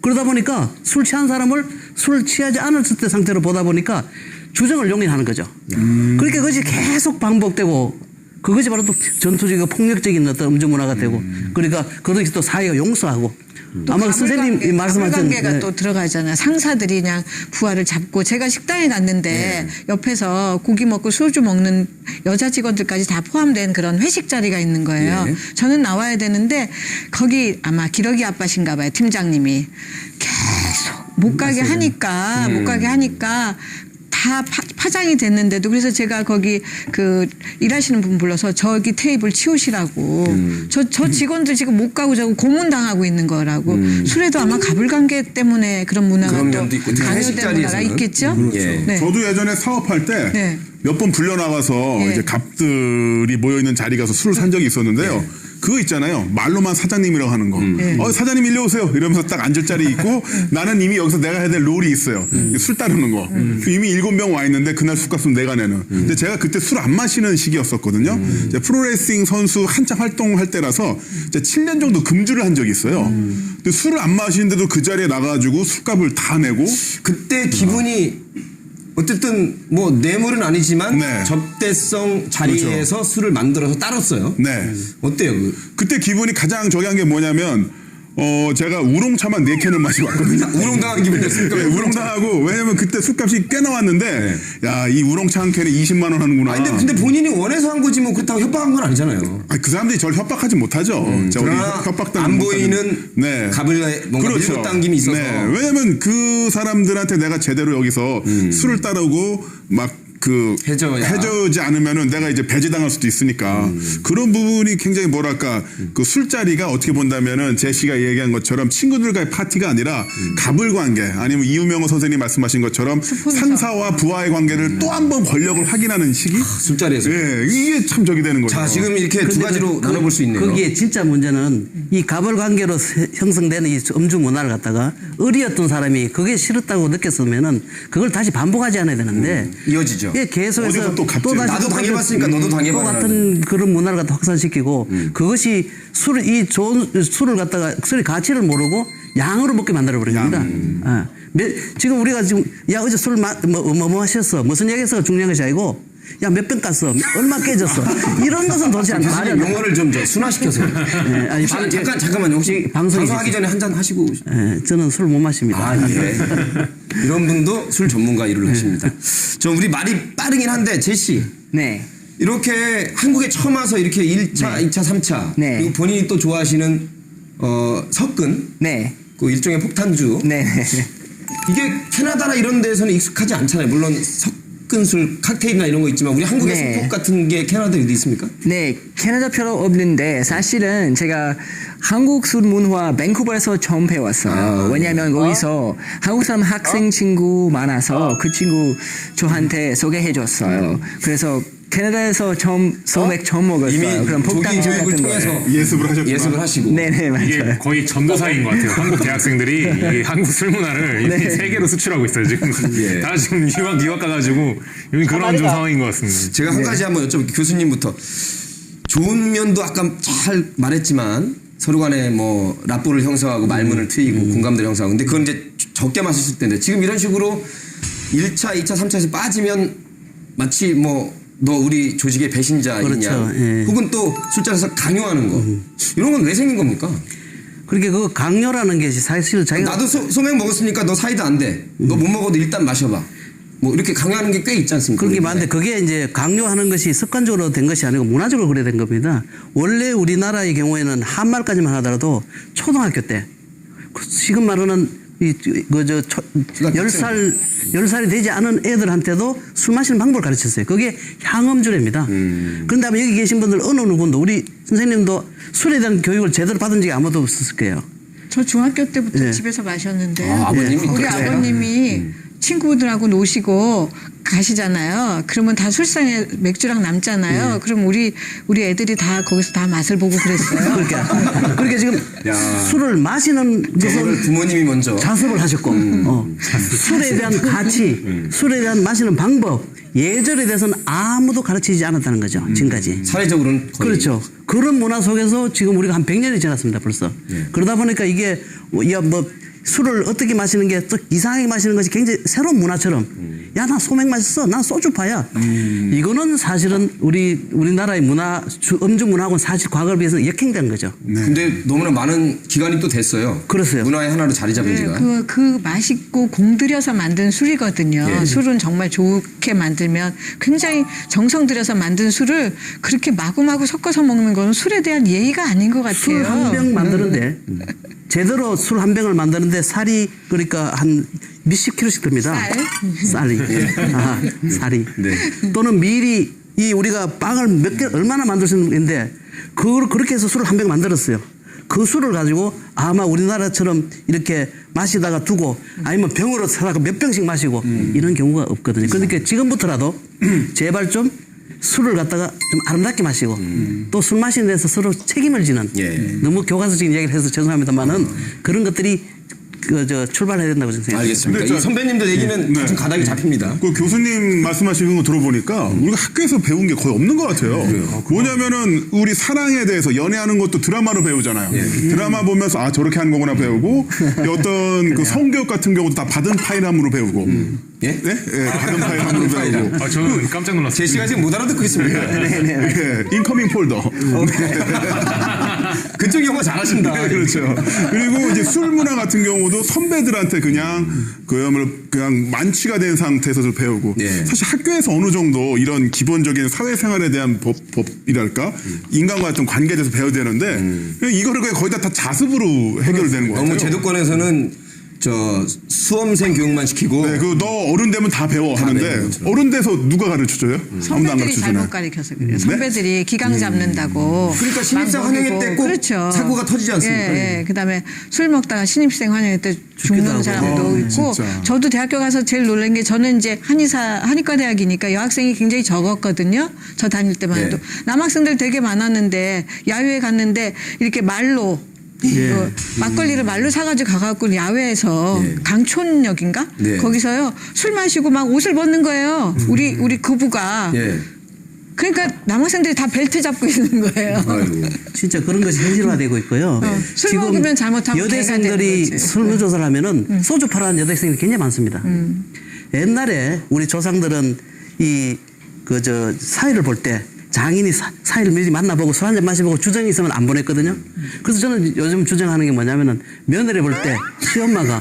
그러다 보니까 술 취한 사람을 술 취하지 않았을 때 상태로 보다 보니까 주정을 용인하는 거죠. 그러니까 그것이 계속 반복되고 그것이 바로 또 전투적이고 폭력적인 어떤 음주 문화가 되고 그러니까 그것이 또 사회가 용서하고 아마 선생님이 말씀하신 관계가 또 들어가잖아요. 상사들이 그냥 부하를 잡고 제가 식당에 갔는데 옆에서 고기 먹고 소주 먹는 여자 직원들까지 다 포함된 그런 회식 자리가 있는 거예요. 예. 저는 나와야 되는데 거기 아마 기러기 아빠신가 봐요. 팀장님이 계속 못 가게 하니까 다 다 파장이 됐는데도 그래서 제가 거기 그 일하시는 분 불러서 저기 테이블 치우시라고 저 직원들 지금 못 가고 저거 고문당하고 있는 거라고 술에도 아마 가불관계 때문에 그런 문화가 그런 또 면도 있고 특히 회식 강요된 문화가 자리에서는. 있겠죠. 예. 네. 저도 예전에 사업할 때 네. 몇 번 불려 나가서 예. 이제 갑들이 모여 있는 자리 가서 술을 산 적이 있었는데요. 그거 있잖아요. 말로만 사장님이라고 하는 거. 사장님 일로 오세요. 이러면서 딱 앉을 자리 있고 나는 이미 여기서 내가 해야 될 롤이 있어요. 술 따르는 거. 이미 7병 와 있는데 그날 술값은 내가 내는. 근데 제가 그때 술 안 마시는 시기였었거든요. 이제 프로레슬링 선수 한창 활동할 때라서 이제 7년 정도 금주를 한 적이 있어요. 근데 술을 안 마시는데도 그 자리에 나가가지고 술값을 다 내고 그때 기분이 어쨌든 뭐 뇌물은 아니지만 네. 접대성 자리에서 술을 만들어서 따랐어요. 네. 어때요? 그때 기분이 가장 저기 한 게 뭐냐면 제가 우롱차만 4캔을 마시고 왔거든요. 우롱당한 기분이었습니까? 네, 우롱당하고 왜냐면 그때 술값이 꽤 나왔는데 야, 이 우롱차 한 캔에 20만 원 하는구나. 아니 근데 본인이 원해서 한 거지 뭐 그렇다고 협박한 건 아니잖아요. 아니, 그 사람들이 저를 협박하지 못하죠. 제가 그러나 협박당하지 안 못하는. 보이는 네. 갑을 뭔가 밀고 당김이 있어서 네. 왜냐면 그 사람들한테 내가 제대로 여기서 술을 따르고 막 해줘지 않으면은 내가 이제 배제당할 수도 있으니까 그런 부분이 굉장히 뭐랄까 그 술자리가 어떻게 본다면은 제시가 얘기한 것처럼 친구들과의 파티가 아니라 갑을 관계 아니면 이우명호 선생님 말씀하신 것처럼 상사와 부하의 관계를 또 한 번 권력을 확인하는 시기 술자리에서. 예, 이게 참 저기 되는 거죠. 자 지금 이렇게 두 가지로 나눠볼 수 있네요. 거기에 진짜 문제는 이 갑을 관계로 형성되는 이 음주 문화를 갖다가 의리였던 사람이 그게 싫었다고 느꼈으면은 그걸 다시 반복하지 않아야 되는데 이어지죠. 예, 계속해서 어디서 또 갑질. 다시 나도 당해봤으니까 너도 당해봐. 또 같은 그런 문화를 갖다 확산시키고 그것이 이 좋은 술을 갖다가 술의 가치를 모르고 양으로 먹게 만들어 버립니다. 지금 우리가 지금 야 어제 술 뭐 하셨어 무슨 얘기해서 중요한 것이 아니고 야 몇 병 깠어 얼마 깨졌어 이런 것은 도대체 안 말이 안 돼. 용어를 좀 순화시켜서. 네, 아니, 잠깐만요. 혹시 방송하기 전에 한 잔 하시고. 저는 술 못 마십니다. 예. 이런 분도 술 전문가 일을 하십니다. 저 우리 말이 빠르긴 한데 제시. 네. 이렇게 한국에 처음 와서 이렇게 1차, 2차, 3차 네. 그리고 본인이 또 좋아하시는 석근 네. 그 일종의 폭탄주 네. 이게 캐나다나 이런 데서는 익숙하지 않잖아요. 물론 석근술 칵테일이나 이런 거 있지만 우리 한국의 네. 수폭 같은 게 캐나다에 어디 있습니까? 네, 캐나다 별로 없는데 사실은 제가 한국 술 문화 밴쿠버에서 처음 배웠어요. 왜냐하면 거기서 한국 사람 학생 친구 많아서 그 친구 저한테 소개해줬어요. 그래서 캐나다에서 소맥 처음 먹었어요. 그럼 폭탄주 교육을 같은 통해서 거. 예습을 하셨구나. 예습을 하시고. 네네 이게 맞아요. 거의 전도사인 것 같아요. 한국 대학생들이 이 한국 술 문화를 이렇게 세계로 수출하고 있어요. 지금 예. 다 지금 유학 가가지고 요즘 그런 좀 상황인 것 같습니다. 제가 한 가지 한번 여쭤볼게요. 교수님부터. 좋은 면도 아까 잘 말했지만 서로 간에 뭐 라뽀를 형성하고 말문을 트이고 공감대를 형성하고 근데 그건 이제 적게 마셨을 때인데 지금 이런 식으로 1차, 2차, 3차에서 빠지면 마치 뭐 너 우리 조직의 배신자이냐 그렇죠. 예. 혹은 또 술자리에서 강요하는 거 이런 건 왜 생긴 겁니까? 그렇게 그 강요라는 것이 사실 자기가 나도 소맥 먹었으니까 너 사이다 안 돼. 너 못 먹어도 일단 마셔봐. 뭐 이렇게 강요하는 게 꽤 있지 않습니까? 그런 게 많은데 그게 이제 강요하는 것이 습관적으로 된 것이 아니고 문화적으로 그래 된 겁니다. 원래 우리나라의 경우에는 한말까지만 하더라도 초등학교 때 지금 말하는 10살이 되지 않은 애들한테도 술 마시는 방법을 가르쳤어요. 그게 향음주례입니다. 그런데 아마 여기 계신 분들 어느 분도 우리 선생님도 술에 대한 교육을 제대로 받은 적이 아무도 없었을 거예요. 저 중학교 때부터 네. 집에서 마셨는데요. 아버님이 우리 그래요? 아버님이 친구들하고 노시고 가시잖아요. 그러면 다 술상에 맥주랑 남잖아요. 그럼 우리 애들이 다 거기서 다 맛을 보고 그랬어요. 그러니까 지금 술을 마시는 그거를 것은 부모님이 먼저 자습을 하셨고 술에 대한 가치, 술에 대한 마시는 방법, 예절에 대해서는 아무도 가르치지 않았다는 거죠. 지금까지. 사회적으로는 거의 그렇죠. 그런 문화 속에서 지금 우리가 한 100년이 지났습니다. 벌써. 그러다 보니까 이게 술을 어떻게 마시는 게 또 이상하게 마시는 것이 굉장히 새로운 문화처럼 야 나 소맥 마셨어 난 소주파야 이거는 사실은 우리나라의 음주 문화하고는 사실 과거에 비해서는 역행된 거죠. 근데 너무나 많은 기간이 또 됐어요. 그렇어요. 문화의 하나로 자리 잡은 지가. 그 맛있고 공들여서 만든 술이거든요. 예. 술은 정말 좋게 만들면 굉장히 정성 들여서 만든 술을 그렇게 마구마구 섞어서 먹는 건 술에 대한 예의가 아닌 것 같아요. 술 한 병 만드는데 제대로 술 한 병을 만드는데 살이 그러니까 한 몇십 킬로씩 듭니다. 쌀이. 아, 살이. 또는 미리 이 우리가 빵을 몇 개 얼마나 만들 수 있는데 그걸 그렇게 해서 술을 한 병 만들었어요. 그 술을 가지고 아마 우리나라처럼 이렇게 마시다가 두고 아니면 병으로 사다가 몇 병씩 마시고 이런 경우가 없거든요. 그러니까 지금부터라도 제발 좀 술을 갖다가 좀 아름답게 마시고 또 술 마시는 데서 서로 책임을 지는 너무 교과서적인 이야기를 해서 죄송합니다만은 그런 것들이 출발해야 된다고 생각합니다. 알겠습니다. 이 선배님들 얘기는 좀 가닥이 잡힙니다. 그 교수님 말씀하시는 거 들어보니까 우리가 학교에서 배운 게 거의 없는 것 같아요. 뭐냐면은 우리 사랑에 대해서 연애하는 것도 드라마로 배우잖아요. 드라마 보면서 아 저렇게 하는 거구나 배우고 어떤 그 성교육 같은 경우도 다 받은 파일함으로 배우고 예? 예, 받은 파일함으로 배우고. 아, 저는 깜짝 놀랐어요. 제시가 지금 못 알아듣고 있습니다. 예, 인커밍 폴더. 그쪽 영어 잘하신다. 네, 그렇죠. 그리고 이제 술 문화 같은 경우도 선배들한테 그냥 그냥 만취가 된 상태에서 배우고 사실 학교에서 어느 정도 이런 기본적인 사회생활에 대한 법이랄까 인간과 어떤 관계에 대해서 배워야 되는데 이거를 그냥 거의 다 자습으로 해결되는 것 같아요. 너무 제도권에서는 저 수험생 교육만 시키고 네, 그 너 어른 되면 다 배워 하는데 어른 돼서 누가 가르쳐줘요? 아무도 안 선배들이 가르쳐주잖아요. 잘못 가르쳐서 그래요. 선배들이 기강 잡는다고. 그러니까 신입생 환영회 때 꼭 그렇죠. 사고가 터지지 않습니까? 예. 그다음에 술 먹다가 신입생 환영회 때 죽는 사람도 있고. 진짜. 저도 대학교 가서 제일 놀란 게 저는 이제 한의과 대학이니까 여학생이 굉장히 적었거든요. 저 다닐 때만 해도 남학생들 되게 많았는데 야유회 갔는데 이렇게 말로. 그 막걸리를 말로 사가지고 가갖고 야외에서 강촌역인가 거기서요 술 마시고 막 옷을 벗는 거예요. 우리 부부가. 그러니까 남학생들이 다 벨트 잡고 있는 거예요. 진짜 그런 것이 현실화되고 있고요. 술 먹으면 잘못하면 여대생들이 설문조사를 하면은 소주 팔아는 여대생들이 굉장히 많습니다. 옛날에 우리 조상들은 사회를 볼 때 장인이 사이를 미리 만나보고 술 한잔 마셔보고 주정이 있으면 안 보냈거든요. 그래서 저는 요즘 주정하는 게 뭐냐면은 며느리 볼 때 시엄마가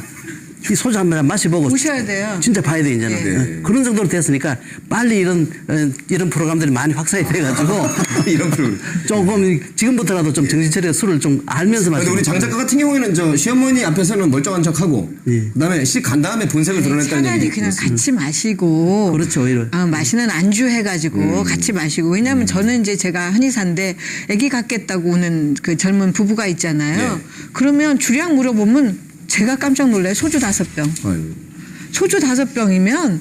이 소주 한 잔 마셔보고 보셔야 돼요. 진짜 봐야 돼 이제는. 그런 정도로 됐으니까 빨리 이런 프로그램들이 많이 확산이 돼가지고 이런 프로그램. 조금 지금부터라도 좀 정신 차려 술을 좀 알면서 근데 마시고. 우리 장 작가 같은 경우에는 저 시어머니 앞에서는 멀쩡한 척하고 그다음에 시 간 다음에 본색을 드러냈다는 차라리 얘기. 그냥 같이 마시고 그렇죠, 오히려. 마시는 안주 해가지고 같이 마시고 왜냐하면 저는 이제 제가 한의사인데 아기 갖겠다고 오는 그 젊은 부부가 있잖아요. 그러면 주량 물어보면 제가 깜짝 놀라요. 소주 5병. 소주 5병이면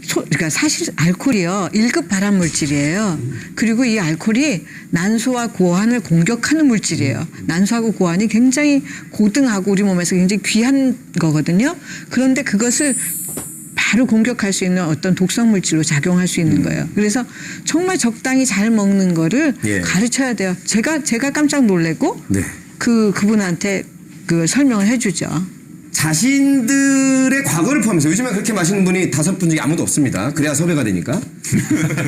그러니까 사실 알코올이요 1급 발암 물질이에요. 그리고 이 알코올이 난소와 고환을 공격하는 물질이에요. 난소하고 고환이 굉장히 고등하고 우리 몸에서 굉장히 귀한 거거든요. 그런데 그것을 바로 공격할 수 있는 어떤 독성 물질로 작용할 수 있는 거예요. 그래서 정말 적당히 잘 먹는 거를 가르쳐야 돼요. 제가 깜짝 놀래고 그분한테 그 설명을 해주죠. 자신들의 과거를 포함해서 요즘에 그렇게 마시는 분이 5분 중에 아무도 없습니다. 그래야 섭외가 되니까.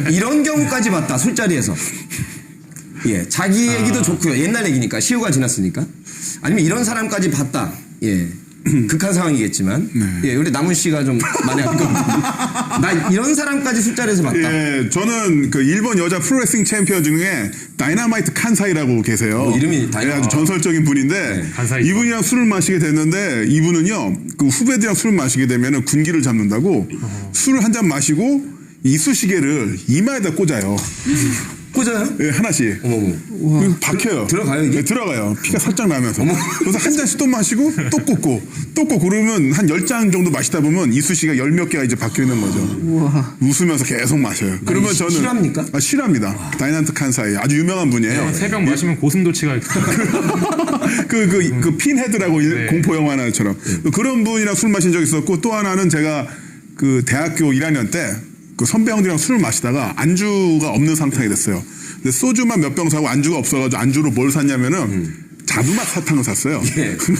이런 경우까지 봤다. 술자리에서. 예, 자기 얘기도 좋고요. 옛날 얘기니까 시효가 지났으니까. 아니면 이런 사람까지 봤다. 예. 극한 상황이겠지만 우리 남훈 씨가 좀 많이 알 것 같은데 나 이런 사람까지 술자리에서 봤다. 예, 저는 그 일본 여자 프로레슬링 챔피언 중에 다이나마이트 칸사이라고 계세요. 이름이 예, 아주 전설적인 분인데 이분이랑 술을 마시게 됐는데 이분은요 그 후배들이랑 술을 마시게 되면은 군기를 잡는다고 술을 한 잔 마시고 이쑤시개를 이마에다 꽂아요. 꽂아요? 예, 하나씩. 어머. 박혀요. 들어가요, 이게? 네, 들어가요. 피가 살짝 나면서. 그래서 한 잔씩 또 마시고 또 꽂고 또 꽂고 그러면 한 10잔 정도 마시다 보면 이쑤시개가 10몇 개가 이제 박혀 있는 거죠. 웃으면서 계속 마셔요. 그러면 저는 실합니까? 실합니다. 다이나마이트 칸사이 아주 유명한 분이에요. 새벽 마시면 고슴도치가 그 핀헤드라고 공포 영화처럼 그런 분이랑 술 마신 적이 있었고 또 하나는 제가 그 대학교 1학년 때 그 선배 형들이랑 술을 마시다가 안주가 없는 상태가 됐어요. 근데 소주만 몇 병 사고 안주가 없어가지고 안주로 뭘 샀냐면은 자두맛 사탕을 샀어요.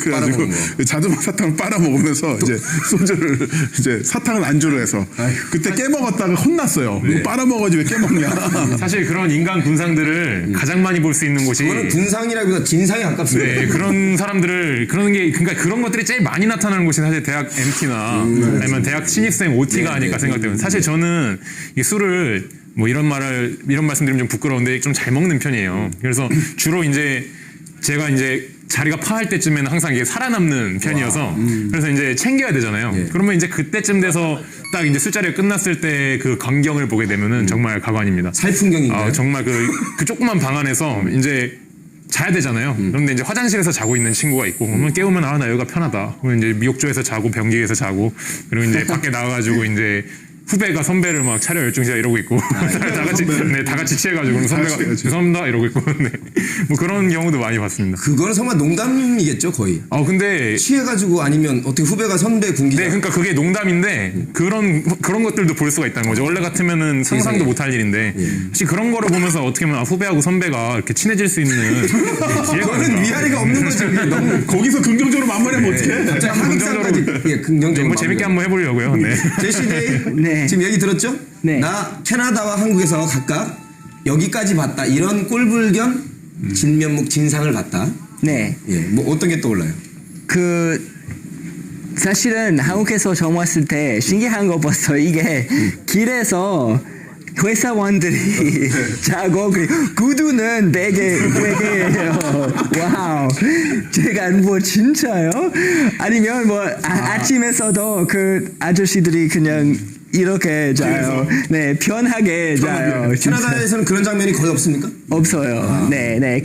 그래가지고 자두맛 사탕을 빨아먹으면서 이제 소주를 이제 사탕을 안주로 해서 그때 깨먹었다가 혼났어요. 빨아먹어야지 왜 깨먹냐. 사실 그런 인간 군상들을 가장 많이 볼 수 있는 곳이 그거는 군상이라기보다 진상에 가깝습니다. 네, 그런 사람들을 그러니까 그런 것들이 제일 많이 나타나는 곳이 사실 대학 MT나 아니면 대학 신입생 OT가 아닐까 생각돼요. 사실 저는 이 술을 뭐 이런 말씀드리면 좀 부끄러운데 좀 잘 먹는 편이에요. 그래서 주로 이제 제가 이제 자리가 파할 때쯤에는 항상 이게 살아남는 편이어서 그래서 이제 챙겨야 되잖아요. 예. 그러면 이제 그때쯤 돼서 딱 이제 술자리가 끝났을 때 그 광경을 보게 되면은 정말 가관입니다. 살풍경인가요? 정말 그 조그만 방 안에서 이제 자야 되잖아요. 그런데 이제 화장실에서 자고 있는 친구가 있고, 그러면 깨우면 나 여기가 편하다. 그러면 이제 미욕조에서 자고 변기에서 자고, 그리고 이제 밖에 나가가지고 이제 후배가 선배를 막 차려 열중시야 이러고 있고 다 같이 취해가지고 선배가 죄송합니다 이러고 있고 네. 뭐 그런 경우도 많이 봤습니다. 그거는 정말 농담이겠죠 거의. 근데 취해가지고 아니면 어떻게 후배가 선배 군기자. 네, 그러니까 그게 농담인데 그런 것들도 볼 수가 있다는 거죠. 원래 같으면은 상상도 못할 일인데 혹시 그런 거를 보면서 어떻게 보면 후배하고 선배가 이렇게 친해질 수 있는 기회가 그거는 위아래가 없는 거죠. 너무 거기서 긍정적으로 마무리하면 어떡해? 갑자기 하극상까지 긍정적으로 뭐 재밌게 한번 해보려고요. 네. 제시데이 네. 지금 얘기 들었죠? 네. 나 캐나다와 한국에서 각각 여기까지 봤다. 이런 꼴불견 진면목 진상을 봤다. 네. 예, 뭐 어떤 게 떠올라요? 사실은 한국에서 처음 왔을 때 신기한 거 봤어요. 이게 길에서 회사원들이 자고 구두는 베개예요. 와우. 제가 뭐 진짜요? 아니면 뭐 아침에서도 그 아저씨들이 그냥 이렇게 자요. 네, 편하게 자요. 캐나다에서는 그런 장면이 거의 없습니까? 없어요. 네.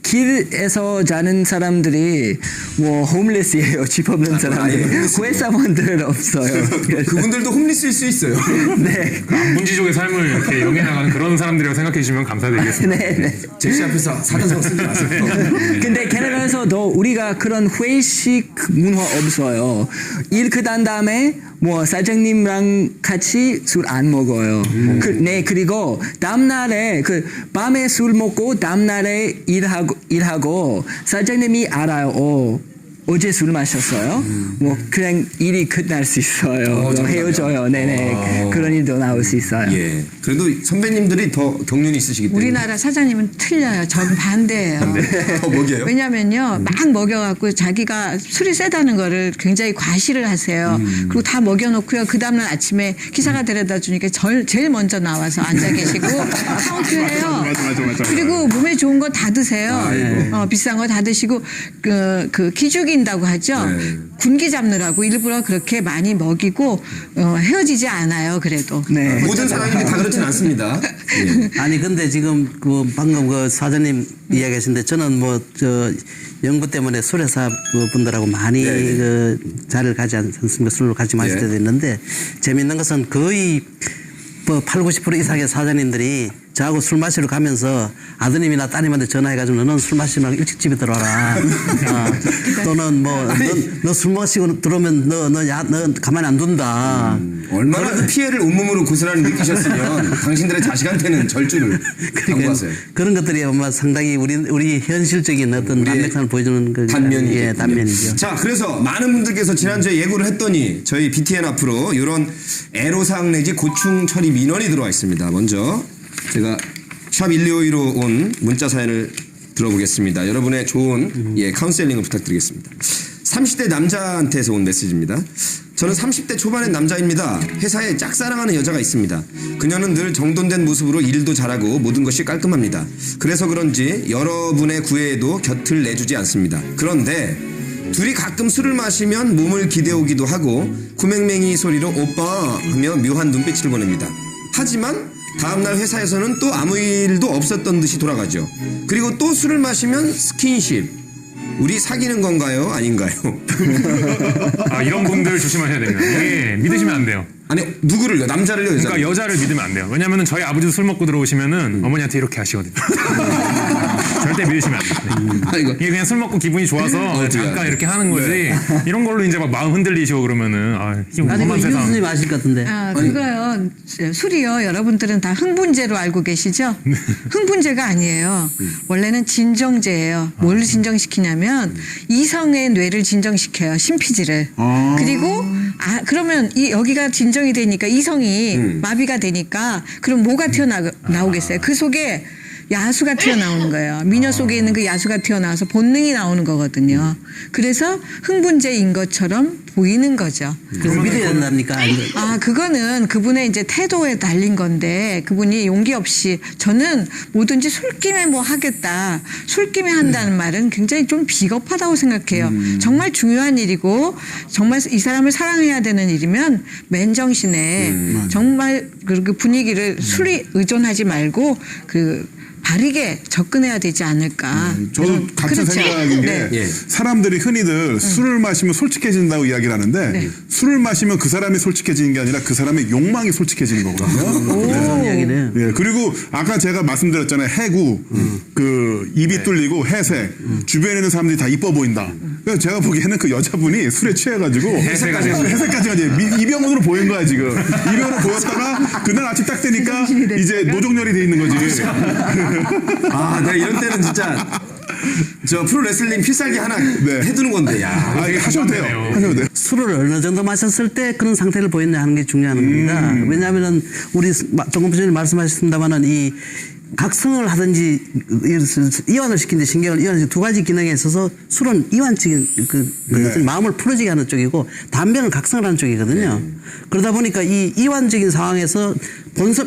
길에서 자는 사람들이 뭐 홈리스예요. 집 없는 사람들. 회사원들은 없어요. 그분들도 홈리스일 수 있어요. 네. 안분지족의 삶을 이렇게 영위해나가는 그런 사람들이라고 생각해 주시면 감사드리겠습니다. 네. 제시 앞에서 사자성 쓰지 마세요. 근데 캐나다에서도 우리가 그런 회식 문화 없어요. 일 끝난 다음에 뭐 사장님랑 같이 술 안 먹어요. 그리고 다음날에 밤에 술 먹고 다음날에 일하고 사장님이 알아요. 어제 술 마셨어요. 뭐 그냥 일이 끝날 수 있어요. 헤어져요. 네네. 그런 일도 나올 수 있어요. 예. 그래도 선배님들이 더 경륜이 있으시기 때문에. 우리나라 사장님은 틀려요. 전 반대예요. 뭐게요? 왜냐면요, 막 먹여갖고 자기가 술이 세다는 거를 굉장히 과시를 하세요. 그리고 다 먹여놓고요. 그 다음날 아침에 기사가 데려다 주니까 제일 먼저 나와서 앉아 계시고 카운트해요. 맞아. 그리고 몸에 좋은 거 다 드세요. 비싼 거 다 드시고 그 기죽인다고 하죠. 네. 군기 잡느라고 일부러 그렇게 많이 먹이고 헤어지지 않아요. 그래도. 네. 모든 사장님이 다 그렇진 않습니다. 예. 아니 근데 지금 방금 사장님 이야기하신데 저는 연구 때문에 술회사 분들하고 많이 자리를 가지 않습니까? 술을 같이 마실 때도 있는데 재밌는 것은 거의 80-90% 이상의 사장님들이 저하고 술 마시러 가면서 아드님이나 따님한테 전화해가지고 너는 술 마시면 일찍 집에 들어와라. 또는 너 술 마시고 들어오면 너 가만히 안 둔다. 얼마나 그 피해를 온몸으로 고스란히 느끼셨으면 당신들의 자식한테는 절주를 당부하세요. 그런 것들이 아마 상당히 우리 현실적인 어떤 남맥상을 보여주는 단면이죠. 예, 단면이죠. 자, 그래서 많은 분들께서 지난주에 예고를 했더니 저희 BTN 앞으로 이런 애로사항 내지 고충 처리 민원이 들어와 있습니다. 먼저 제가 샵 1252로 온 문자 사연을 들어보겠습니다. 여러분의 좋은 카운셀링을 부탁드리겠습니다. 30대 남자한테서 온 메시지입니다. 저는 30대 초반의 남자입니다. 회사에 짝사랑하는 여자가 있습니다. 그녀는 늘 정돈된 모습으로 일도 잘하고 모든 것이 깔끔합니다. 그래서 그런지 여러분의 구애에도 곁을 내주지 않습니다. 그런데 둘이 가끔 술을 마시면 몸을 기대오기도 하고 구맹맹이 소리로 오빠 하며 묘한 눈빛을 보냅니다. 하지만 다음날 회사에서는 또 아무 일도 없었던 듯이 돌아가죠. 그리고 또 술을 마시면 스킨십. 우리 사귀는 건가요? 아닌가요? 이런 분들 조심하셔야 됩니다. 이게 믿으시면 안 돼요. 아니 누구를요? 남자를요? 여자를요? 그러니까 여자를 믿으면 안 돼요. 왜냐면은 저희 아버지도 술 먹고 들어오시면은 어머니한테 이렇게 하시거든요. 절대 믿으시면 안 돼요. 이게 그냥 술 먹고 기분이 좋아서 잠깐 이렇게 하는 거지. 이런 걸로 이제 막 마음 흔들리시고 그러면은 아니 이교수님 아실 것 같은데. 그거요. 술이요. 여러분들은 다 흥분제로 알고 계시죠? 흥분제가 아니에요. 원래는 진정제예요. 뭘 진정시키냐면 이성의 뇌를 진정시켜요. 심피지를. 그리고 그러면 여기가 진정이 되니까 이성이 마비가 되니까 그럼 뭐가 튀어나오겠어요? 그 속에 야수가 튀어나오는 거예요. 미녀 속에 있는 그 야수가 튀어나와서 본능이 나오는 거거든요. 그래서 흥분제인 것처럼 보이는 거죠. 그래서 믿어야 된다니까. 아, 그거는 그분의 이제 태도에 달린 건데 그분이 용기 없이 저는 뭐든지 술김에 뭐 하겠다. 술김에 한다는 말은 굉장히 좀 비겁하다고 생각해요. 정말 중요한 일이고 정말 이 사람을 사랑해야 되는 일이면 맨정신에 정말 그 분위기를 술이 의존하지 말고 그 바르게 접근해야 되지 않을까. 저도 같은 그렇죠. 생각인 게 네. 예. 사람들이 흔히들 술을 마시면 솔직해진다고 이야기를 하는데 네. 술을 마시면 그 사람이 솔직해지는 게 아니라 그 사람의 욕망이 솔직해지는 거거든요. 그런 이야기네. 예, 그리고 아까 제가 말씀드렸잖아요. 해구, 그 입이 뚫리고 해색, 주변에 있는 사람들이 다 이뻐 보인다. 그래서 제가 보기에는 그 여자분이 술에 취해가지고 해색까지 이병헌으로 보인 거야 지금. 이병헌으로 보였다가 그날 아침 딱 되니까 이제 노종열이 돼 있는 거지. 아, 내가 이런 때는 진짜 저 프로레슬링 필살기 하나 해두는 건데, 야. 하셔도 돼요. 하셔도 돼요. 술을 어느 정도 마셨을 때 그런 상태를 보였냐 하는 게 중요한 겁니다. 왜냐하면은 우리 조금 전에 말씀하셨습니다만은 이 각성을 하든지 이완을 시키는데 신경을 이완을 두 가지 기능에 있어서 술은 이완적인 어떤 마음을 풀어지게 하는 쪽이고 담배는 각성을 하는 쪽이거든요. 그러다 보니까 이 이완적인 상황에서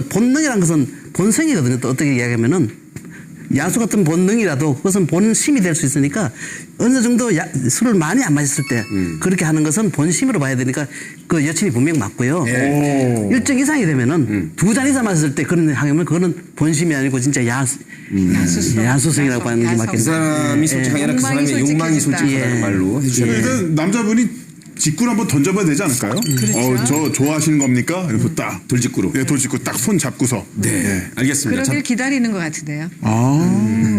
본능이라는 것은 본성이거든요. 또 어떻게 이야기하면은 야수 같은 본능이라도 그것은 본심이 될 수 있으니까 어느 정도 술을 많이 안 마셨을 때 그렇게 하는 것은 본심으로 봐야 되니까 그 여친이 분명 맞고요. 일정 이상이 되면은 두 잔 이상 마셨을 때 그런 하면 그거는 본심이 아니고 진짜 야수성이라고 하는 게 그 맞겠죠. 사람이 솔직하게 아니라 그 사람의 욕망이 솔직하다는 말로 해주셨네요. 일단 남자분이 직구를 한번 던져봐야 되지 않을까요? 그렇죠. 저 좋아하시는 겁니까? 이러면서 딱 돌직구로. 네, 돌직구 딱 손 잡고서. 네, 알겠습니다. 그러길 기다리는 것 같은데요.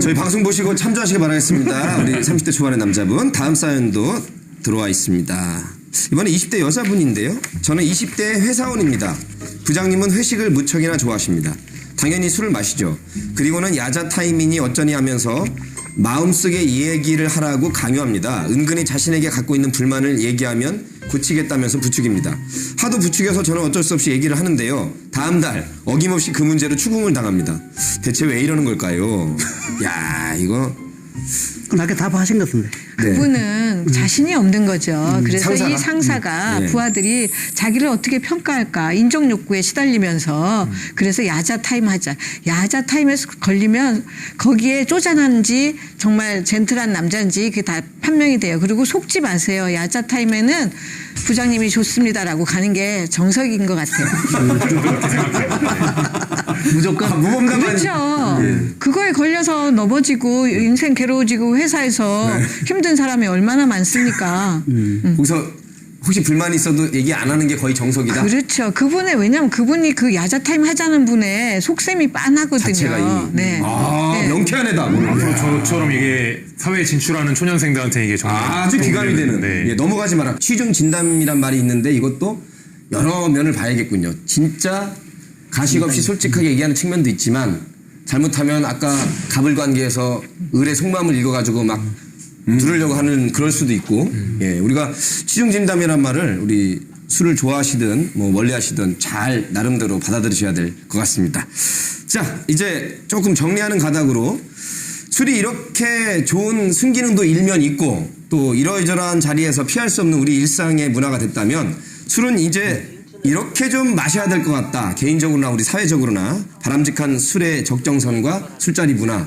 저희 방송 보시고 참조하시기 바라겠습니다. 우리 30대 초반의 남자분 다음 사연도 들어와 있습니다. 이번에 20대 여자분인데요. 저는 20대 회사원입니다. 부장님은 회식을 무척이나 좋아하십니다. 당연히 술을 마시죠. 그리고는 야자 타임이니 어쩌니 하면서 마음속에 얘기를 하라고 강요합니다. 은근히 자신에게 갖고 있는 불만을 얘기하면 고치겠다면서 부추깁니다. 하도 부추겨서 저는 어쩔 수 없이 얘기를 하는데요. 다음 달 어김없이 그 문제로 추궁을 당합니다. 대체 왜 이러는 걸까요? 야, 이거 그럼 아까 답하신 것 같은데. 그분은 자신이 없는 거죠. 그래서 상사가? 이 상사가 네. 부하들이 자기를 어떻게 평가할까 인정 욕구에 시달리면서 그래서 야자 타임 하자. 야자 타임에서 걸리면 거기에 쪼잔한지 정말 젠틀한 남자인지 그게 다 판명이 돼요. 그리고 속지 마세요. 야자 타임에는 부장님이 좋습니다라고 가는 게 정석인 것 같아요. 무조건 무범담만 그렇죠. 그거에 걸려서 넘어지고 인생 괴로워지고 회사에서 힘든 사람이 얼마나 많습니까? 거기서 혹시 불만이 있어도 얘기 안 하는 게 거의 정석이다. 그렇죠. 왜냐면 그분이 그 야자 타임 하자는 분의 속셈이 빤하거든요. 자체가 이 네. 아, 명쾌한 애다. 저처럼 이게 사회에 진출하는 초년생들한테 이게 정말 아주 귀감이 되는. 네. 예, 넘어가지 마라. 취중 진담이란 말이 있는데 이것도 여러 면을 봐야겠군요. 진짜 가식 없이 솔직하게 얘기하는 측면도 있지만 잘못하면 아까 가불관계에서 을의 속마음을 읽어가지고 막 두르려고 하는 그럴 수도 있고 예, 우리가 취중 진담이란 말을 우리 술을 좋아하시든 뭐 멀리하시든 잘 나름대로 받아들이셔야 될 것 같습니다. 자, 이제 조금 정리하는 가닥으로 술이 이렇게 좋은 순기능도 일면 있고 또 이러저러한 자리에서 피할 수 없는 우리 일상의 문화가 됐다면 술은 이제 이렇게 좀 마셔야 될 것 같다. 개인적으로나 우리 사회적으로나 바람직한 술의 적정선과 술자리 문화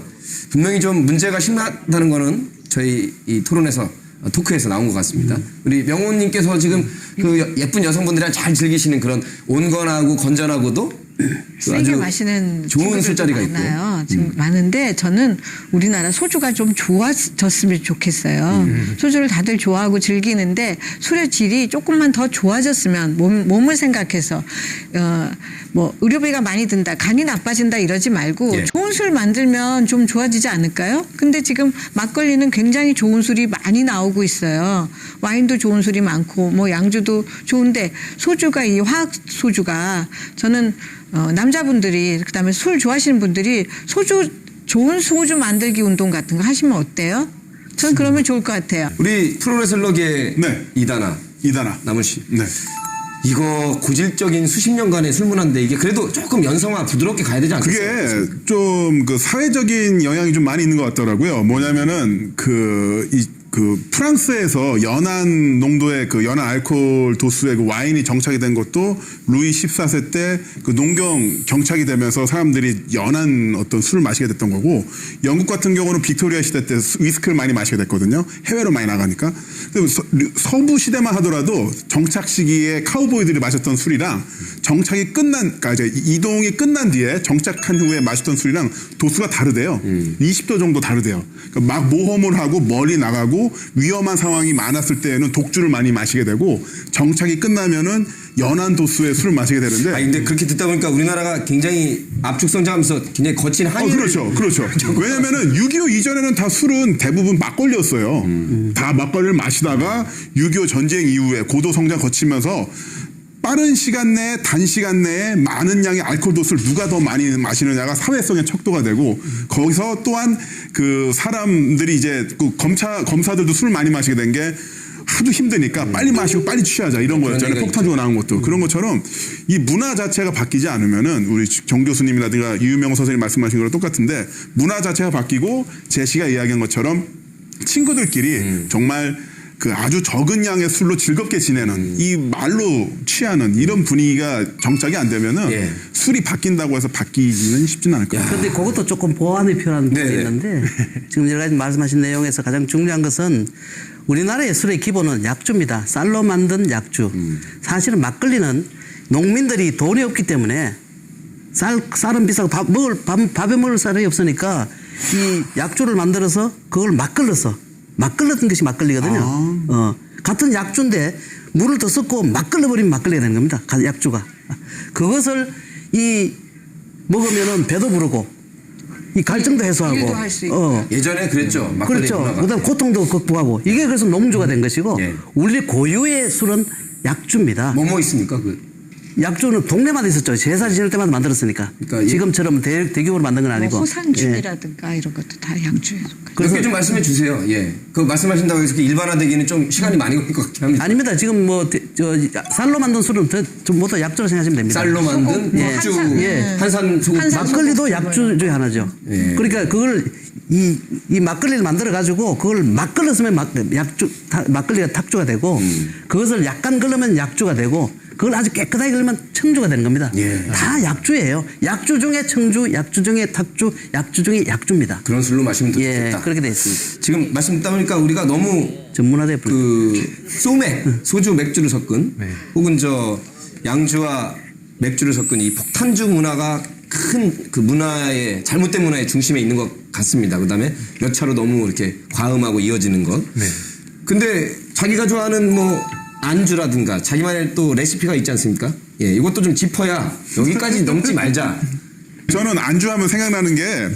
분명히 좀 문제가 심하다는 거는 저희 이 토크에서 나온 것 같습니다. 우리 명호님께서 지금 그 예쁜 여성분들이랑 잘 즐기시는 그런 온건하고 건전하고도 세게 마시는 좋은 술자리가 많아요. 지금 많은데 저는 우리나라 소주가 좀 좋아졌으면 좋겠어요. 소주를 다들 좋아하고 즐기는데 술의 질이 조금만 더 좋아졌으면 몸을 생각해서 뭐 의료비가 많이 든다, 간이 나빠진다 이러지 말고 예. 좋은 술 만들면 좀 좋아지지 않을까요? 근데 지금 막걸리는 굉장히 좋은 술이 많이 나오고 있어요. 와인도 좋은 술이 많고 뭐 양주도 좋은데 소주가 이 화학 소주가 저는 남자분들이 그다음에 술 좋아하시는 분들이 좋은 소주 만들기 운동 같은 거 하시면 어때요? 전 그러면 좋을 것 같아요. 우리 프로레슬러계 네. 이다나 남은 씨. 네. 이거 고질적인 수십 년간의 술문화인데 이게 그래도 조금 연성화 부드럽게 가야 되지 않겠어요? 그게 좀 그 사회적인 영향이 좀 많이 있는 것 같더라고요. 뭐냐면은 이 그 프랑스에서 연한 농도의 그 연한 알코올 도수의 그 와인이 정착이 된 것도 루이 14세 때 그 농경 정착이 되면서 사람들이 연한 어떤 술을 마시게 됐던 거고, 영국 같은 경우는 빅토리아 시대 때 위스키를 많이 마시게 됐거든요. 해외로 많이 나가니까. 서부 시대만 하더라도 정착 시기에 카우보이들이 마셨던 술이랑 정착이 그러니까 이제 이동이 끝난 뒤에 정착한 후에 마셨던 술이랑 도수가 다르대요. 20도 정도 다르대요. 그러니까 막 모험을 하고 멀리 나가고 위험한 상황이 많았을 때에는 독주를 많이 마시게 되고, 정착이 끝나면은 연한 도수의 술을 마시게 되는데. 근데 그렇게 듣다 보니까 우리나라가 굉장히 압축 성장하면서 굉장히 거친 한일. 그렇죠. 왜냐면은 6.25 이전에는 다 술은 대부분 막걸리였어요. 다 막걸리를 마시다가 6.25 전쟁 이후에 고도 성장 거치면서 빠른 시간 내에 단시간 내에 많은 양의 알코올 도수를 누가 더 많이 마시느냐가 사회성의 척도가 되고, 거기서 또한 그 사람들이 이제 그 검사들도 술을 많이 마시게 된 게 하도 힘드니까 빨리 마시고 빨리 취하자 이런 거였잖아요. 폭탄 주고 나온 것도. 그런 것처럼 이 문화 자체가 바뀌지 않으면은 우리 정 교수님이라든가 이유명 선생님 말씀하신 거랑 똑같은데, 문화 자체가 바뀌고 제시가 이야기한 것처럼 친구들끼리 정말 그 아주 적은 양의 술로 즐겁게 지내는, 이 말로 취하는 이런 분위기가 정착이 안 되면은 술이 바뀐다고 해서 바뀌기는 쉽지는 않을 거예요. 그런데 그것도 조금 보완이 필요한 부분이 있는데, 지금 여러 가지 말씀하신 내용에서 가장 중요한 것은 우리나라의 술의 기본은 약주입니다. 쌀로 만든 약주. 사실은 막걸리는 농민들이 돈이 없기 때문에 쌀은 비싸고 밥에 먹을 쌀이 없으니까 이 약주를 만들어서 그걸 막걸렸던 것이 막걸리거든요. 같은 약주인데 물을 더 섞고 막걸려버리면 막걸리가 되는 겁니다. 약주가. 그것을 먹으면은 배도 부르고 이 갈증도 해소하고. 일도 할 수 있고. 예전에 그랬죠. 막걸리 그렇죠. 문화가. 그다음 고통도 극복하고. 이게 그래서 농주가 된 것이고, 우리 고유의 술은 약주입니다. 뭐뭐 있습니까? 약주는 동네마다 있었죠. 제사 지낼 때마다 만들었으니까. 그러니까 지금처럼 대규모로 만든 건 아니고. 호산죽이라든가 이런 것도 다 약주에 속해요. 그렇게 좀 말씀해 주세요. 그 말씀하신다고 해서 일반화되기는 좀 시간이 많이 걸릴 것 같긴 합니다. 아닙니다. 지금 쌀로 만든 술은 모두 약주로 생각하시면 됩니다. 쌀로 만든 맥주, 한산 소금. 막걸리도 약주 중에 하나죠. 그러니까 그걸 이 막걸리를 만들어 가지고 그걸 막 걸렀으면 막걸리가 탁주가 되고, 그것을 약간 걸르면 약주가 되고, 그걸 아주 깨끗하게 걸면 청주가 되는 겁니다. 다 약주예요. 약주 중에 청주, 약주 중에 탁주, 약주 중에 약주입니다. 그런 술로 마시면 더 좋겠다. 그렇게 되어 있습니다. 지금 말씀 듣다 보니까 우리가 너무 전문화돼 소맥, 소주 맥주를 섞은 혹은 양주와 맥주를 섞은 이 폭탄주 문화가 큰 그 문화의 잘못된 문화의 중심에 있는 것 같습니다. 그다음에 몇 차로 너무 이렇게 과음하고 이어지는 것. 근데 자기가 좋아하는 안주라든가 자기만의 또 레시피가 있지 않습니까? 이것도 좀 짚어야 여기까지 넘지 말자. 저는 안주하면 생각나는 게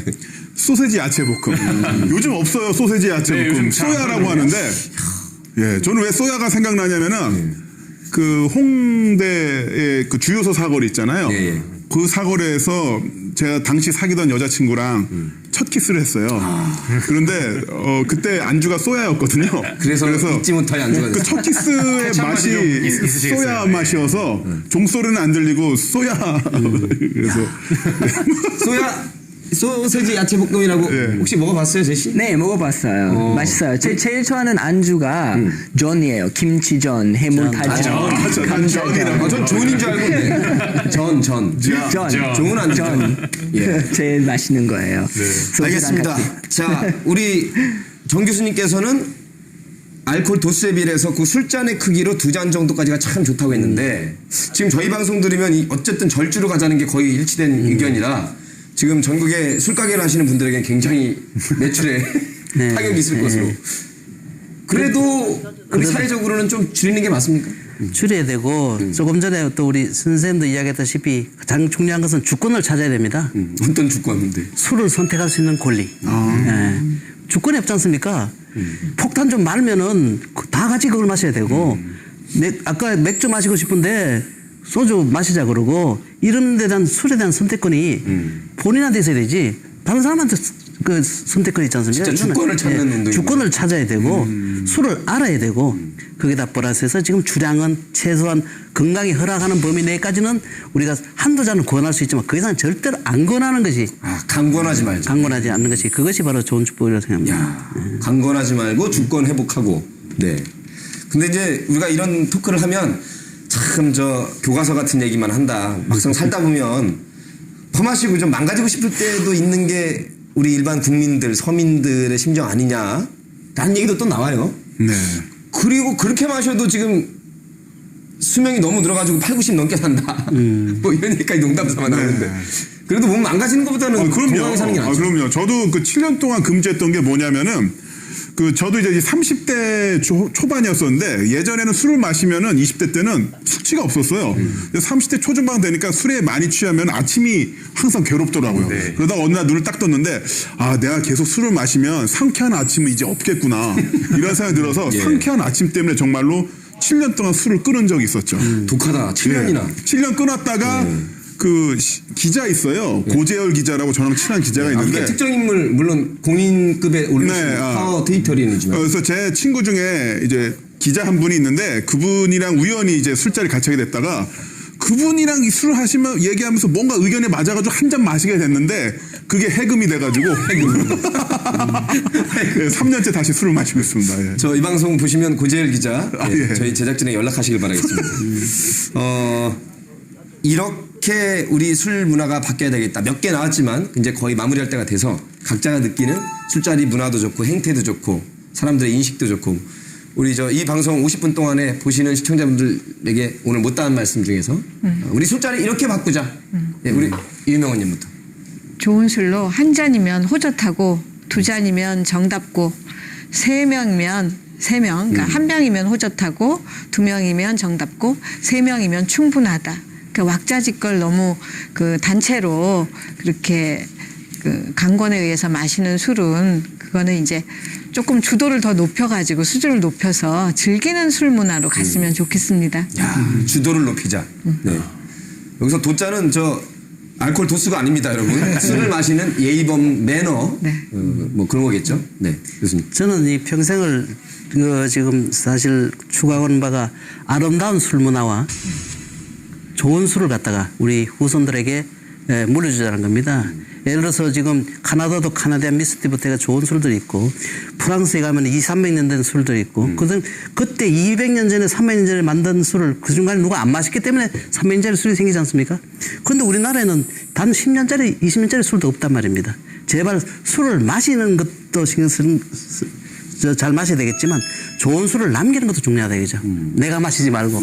소세지 야채 볶음. 요즘 없어요. 소세지 야채 볶음. 소야라고 하는데, 저는 왜 소야가 생각나냐면은 그 홍대의 그 주요소 사거리 있잖아요. 그 사거리에서 제가 당시 사귀던 여자친구랑 첫 키스를 했어요. 그런데 그때 안주가 소야였거든요. 그래서 잊지 못할 안주가 그 첫 키스의 맛이 소야 맛이어서 종소리는 안 들리고 소야. 그래서 소세지 야채 볶음이라고 혹시 먹어봤어요, 제시? 네, 먹어봤어요. 맛있어요. 제일 좋아하는 안주가 전이에요. 김치전, 해물타전, 감자전. 전 전인 줄 알고 있는데. 전. 좋은 안주. 제일 맛있는 거예요. 알겠습니다. 자, 우리 정 교수님께서는 알코올 도수에 비례해서 그 술잔의 크기로 2잔 정도까지가 참 좋다고 했는데, 지금 저희 방송 들으면 어쨌든 절주로 가자는 게 거의 일치된 의견이라 지금 전국에 술가게를 하시는 분들에게 굉장히 매출에 타격이 있을 것으로. 그래도 우리 사회적으로는 좀 줄이는 게 맞습니까? 줄여야 되고, 조금 전에 또 우리 선생님도 이야기했다시피 가장 중요한 것은 주권을 찾아야 됩니다. 어떤 주권인데? 술을 선택할 수 있는 권리. 주권이 없지 않습니까? 폭탄 좀 말면은 다 같이 그걸 마셔야 되고, 아까 맥주 마시고 싶은데 소주 마시자 그러고, 이런 데 대한 술에 대한 선택권이 본인한테 있어야 되지, 다른 사람한테 그 선택권이 있지 않습니까? 진짜 주권을 찾는 운동이구나. 주권을 찾아야 되고 술을 알아야 되고 거기다 플러스해서 지금 주량은 최소한 건강이 허락하는 범위 내까지는 우리가 한두 잔을 권할 수 있지만 그 이상 절대로 안 권하는 것이 강권하지 말자. 강권하지 않는 것이 그것이 바로 좋은 축복이라고 생각합니다. 야, 강권하지 말고 주권 회복하고. 네. 근데 이제 우리가 이런 토크를 하면 참 저 교과서 같은 얘기만 한다. 막상 살다 보면 퍼마시고 좀 망가지고 싶을 때도 있는 게 우리 일반 국민들, 서민들의 심정 아니냐. 라는 얘기도 또 나와요. 네. 그리고 그렇게 마셔도 지금 수명이 너무 들어가지고 80, 90 넘게 산다. 뭐 이런 얘기까지 농담 삼아 나오는데. 그래도 몸 망가지는 것보다는 건강하게 사는 게 낫죠. 그럼요. 저도 그 7년 동안 금지했던 게 뭐냐면은 그 저도 이제 30대 초반이었었는데 예전에는 술을 마시면은 20대 때는 숙취가 없었어요. 30대 초중반 되니까 술에 많이 취하면 아침이 항상 괴롭더라고요. 네. 그러다가 어느 날 눈을 딱 떴는데 아 내가 계속 술을 마시면 상쾌한 아침은 이제 없겠구나 이런 생각이 들어서 예. 상쾌한 아침 때문에 정말로 7년 동안 술을 끊은 적이 있었죠. 독하다. 7년이나. 7년 끊었다가 그 기자 있어요. 고재열 기자라고 저랑 친한 기자가 있는데 그게 특정 인물 물론 공인급에 올리신 네, 파워 데이터리언이지만 그래서 제 친구 중에 이제 기자 한 분이 있는데 그분이랑 우연히 이제 술자리 같이 하게 됐다가 그분이랑 이 술을 하시면 얘기하면서 뭔가 의견에 맞아가지고 한 잔 마시게 됐는데 그게 해금이 돼가지고 3년째 다시 술을 마시고 있습니다. 예. 저 이 방송 보시면 고재열 기자 예. 저희 제작진에 연락하시길 바라겠습니다. 이렇게 우리 술 문화가 바뀌어야 되겠다. 몇 개 나왔지만 이제 거의 마무리할 때가 돼서 각자가 느끼는 술자리 문화도 좋고 행태도 좋고 사람들의 인식도 좋고 우리 저 이 방송 50분 동안에 보시는 시청자분들에게 오늘 못다한 말씀 중에서 우리 술자리 이렇게 바꾸자. 예, 우리 이유명원님부터. 좋은 술로 한 잔이면 호젓하고 두 잔이면 정답고 세 명이면 세 명, 그러니까 한 명이면 호젓하고 두 명이면 정답고 세 명이면 충분하다. 그러니까 왁자지껄 너무 그 단체로 그렇게 그 강권에 의해서 마시는 술은 그거는 이제 조금 주도를 더 높여가지고 수준을 높여서 즐기는 술 문화로 갔으면 좋겠습니다. 야, 주도를 높이자. 네. 여기서 도자는 저 알코올 도수가 아닙니다, 여러분. 술을 마시는 예의범 매너 네. 뭐 그런 거겠죠. 네, 교수님. 저는 이 평생을 그 지금 사실 추구하는 바가 아름다운 술 문화와 좋은 술을 갖다가 우리 후손들에게 물려주자는 겁니다. 예를 들어서 지금 카나다도 카나디안 미스티부터 해가 좋은 술들이 있고 프랑스에 가면 200~300년 된 술들이 있고 그때 200년 전에 300년 전에 만든 술을 그 중간에 누가 안 마셨기 때문에 300년짜리 술이 생기지 않습니까? 그런데 우리나라에는 단 10년짜리 20년짜리 술도 없단 말입니다. 제발 술을 마시는 것도 신경 쓰는 잘 마셔야 되겠지만 좋은 술을 남기는 것도 중요하다 이거죠. 내가 마시지 말고.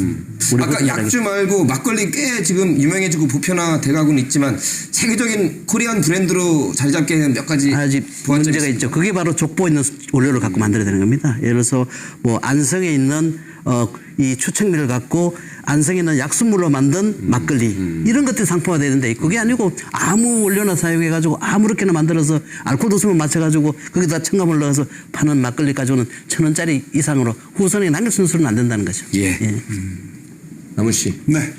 우리 아까 약주 말고 막걸리 꽤 지금 유명해지고 보편화 돼가고는 있지만 세계적인 코리안 브랜드로 자리 잡게 된 몇 가지 아직 보완점이 문제가 있죠. 그게 바로 족보 있는 원료를 갖고 만들어야 되는 겁니다. 예를 들어서 뭐 안성에 있는 이 추청미를 갖고 안성에 있는 약수물로 만든 막걸리 이런 것들이 상품화 되는데 그게 아니고 아무 원료나 사용해가지고 아무렇게나 만들어서 알코올 도수만 맞춰가지고 거기다 첨가물 넣어서 파는 막걸리 가지고는 1,000원짜리 이상으로 후손에게 남길 수 있는 술은 안 된다는 거죠. 예. 남은 씨. 네.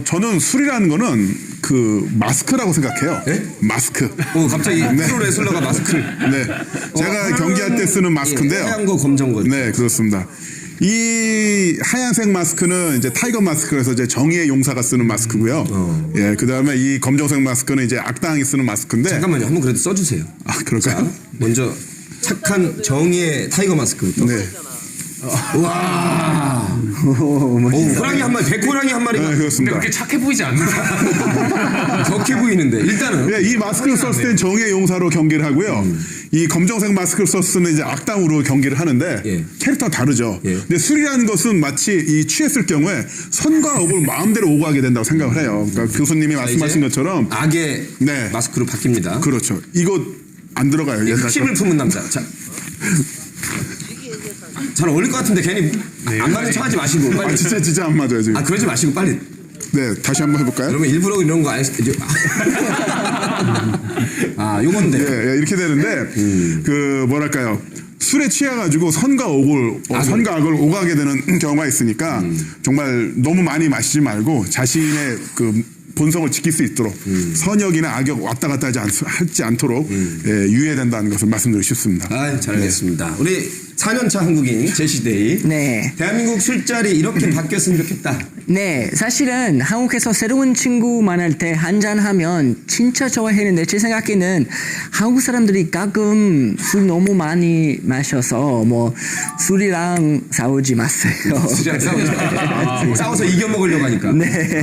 저는 술이라는 거는 그 마스크라고 생각해요. 예? 마스크. 갑자기 프로레슬러가 마스크를. 네. 제가 경기할 때 쓰는 마스크인데요. 하얀 거 검정 거. 네, 그렇습니다. 이 하얀색 마스크는 이제 타이거 마스크에서 이제 정의의 용사가 쓰는 마스크고요. 예, 그 다음에 이 검정색 마스크는 이제 악당이 쓰는 마스크인데. 잠깐만요. 한번 그래도 써주세요. 아, 그럴까요? 자, 먼저 착한 정의의 타이거 마스크부터. 네. 와. 호랑이 한 마리, 백호랑이 한 마리가. 네, 근데 그렇습니다. 그렇게 착해 보이지 않는다. 격해 보이는데 일단은. 네, 이 마스크를 썼을 때는 정의의 용사로 경기를 하고요. 이 검정색 마스크를 썼을 때는 이제 악당으로 경기를 하는데 예. 캐릭터가 다르죠. 예. 근데 술이라는 것은 마치 이 취했을 경우에 선과 억을 마음대로 오가게 된다고 생각을 해요. 그러니까 교수님이 말씀하신 것처럼 악의 네. 마스크로 바뀝니다. 그렇죠. 이거 안 들어가요. 옛날 흑심을 품은 남자. 자. 잘 어울릴 것 같은데 괜히 안 맞는 척하지 마시고 빨리. 아, 진짜 안 맞아요 지금. 그러지 마시고 빨리. 네, 다시 한번 해볼까요? 그러면 일부러 이런 거 안 했을 때. 요건데. 예, 이렇게 되는데 그 뭐랄까요? 술에 취해가지고 선과 악을 오가게 되는 경우가 있으니까 정말 너무 많이 마시지 말고 자신의 그 본성을 지킬 수 있도록 선역이나 악역 왔다 갔다 하지 않도록 예, 유의해야 된다는 것을 말씀드리고 싶습니다. 아, 잘 알겠습니다. 우리 4년차 한국인 제시데이. 네. 대한민국 술자리 이렇게 바뀌었으면 좋겠다. 네, 사실은 한국에서 새로운 친구 만날 때 한잔하면 진짜 좋아했는데 제 생각에는 한국 사람들이 가끔 술 너무 많이 마셔서 뭐 술이랑 싸우지 마세요. 술이랑 싸우지 마라. 싸워서 이겨먹으려고 하니까. 네.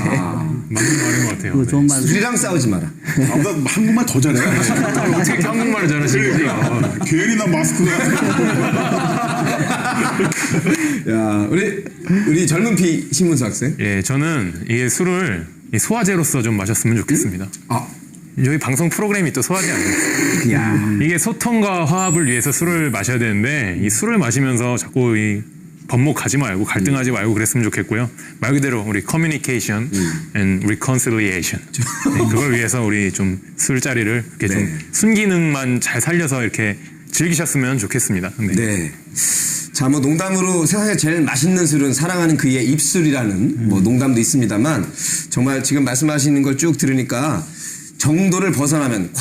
맞는 말인 것 같아요. 그 좋은 말. 술이랑 싸우지 마라. 나 한국말 더 잘해. 어떻게 이렇게 한국말을 잘하시는지. 괜히 나 마스크가. 야, 우리 젊은 피 신문수 학생. 예, 저는 이게 술을 이 소화제로서 좀 마셨으면 좋겠습니다. 아, 저희 방송 프로그램이 또 소화제 아니에요? 이게 소통과 화합을 위해서 술을 마셔야 되는데 이 술을 마시면서 자꾸 이 번목하지 말고 갈등하지 말고 그랬으면 좋겠고요. 말 그대로 우리 communication and reconciliation 그걸 위해서 우리 좀 술자리를 이렇게 좀 순기능만 잘 살려서 이렇게 즐기셨으면 좋겠습니다. 네. 자, 뭐 농담으로 세상에 제일 맛있는 술은 사랑하는 그의 입술이라는 뭐 농담도 있습니다만 정말 지금 말씀하시는 걸 쭉 들으니까 정도를 벗어나면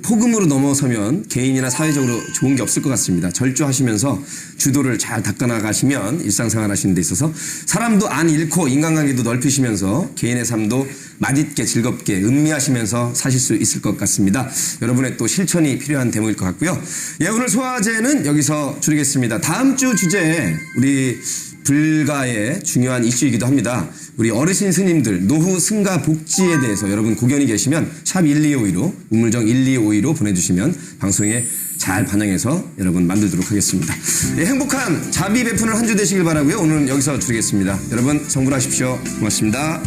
폭음으로 넘어서면 개인이나 사회적으로 좋은 게 없을 것 같습니다. 절주하시면서 주도를 잘 닦아나가시면 일상생활 하시는 데 있어서 사람도 안 잃고 인간관계도 넓히시면서 개인의 삶도 맛있게 즐겁게 음미하시면서 사실 수 있을 것 같습니다. 여러분의 또 실천이 필요한 대목일 것 같고요. 예, 오늘 소화제는 여기서 줄이겠습니다. 다음 주 주제에 우리 불가의 중요한 이슈이기도 합니다. 우리 어르신 스님들 노후 승가 복지에 대해서 여러분 고견이 계시면 샵 1252로 우물정 1252로 보내주시면 방송에 잘 반영해서 여러분 만들도록 하겠습니다. 예, 행복한 자비 베푸는 한 주 되시길 바라고요. 오늘은 여기서 줄이겠습니다. 여러분 성불하십시오. 고맙습니다.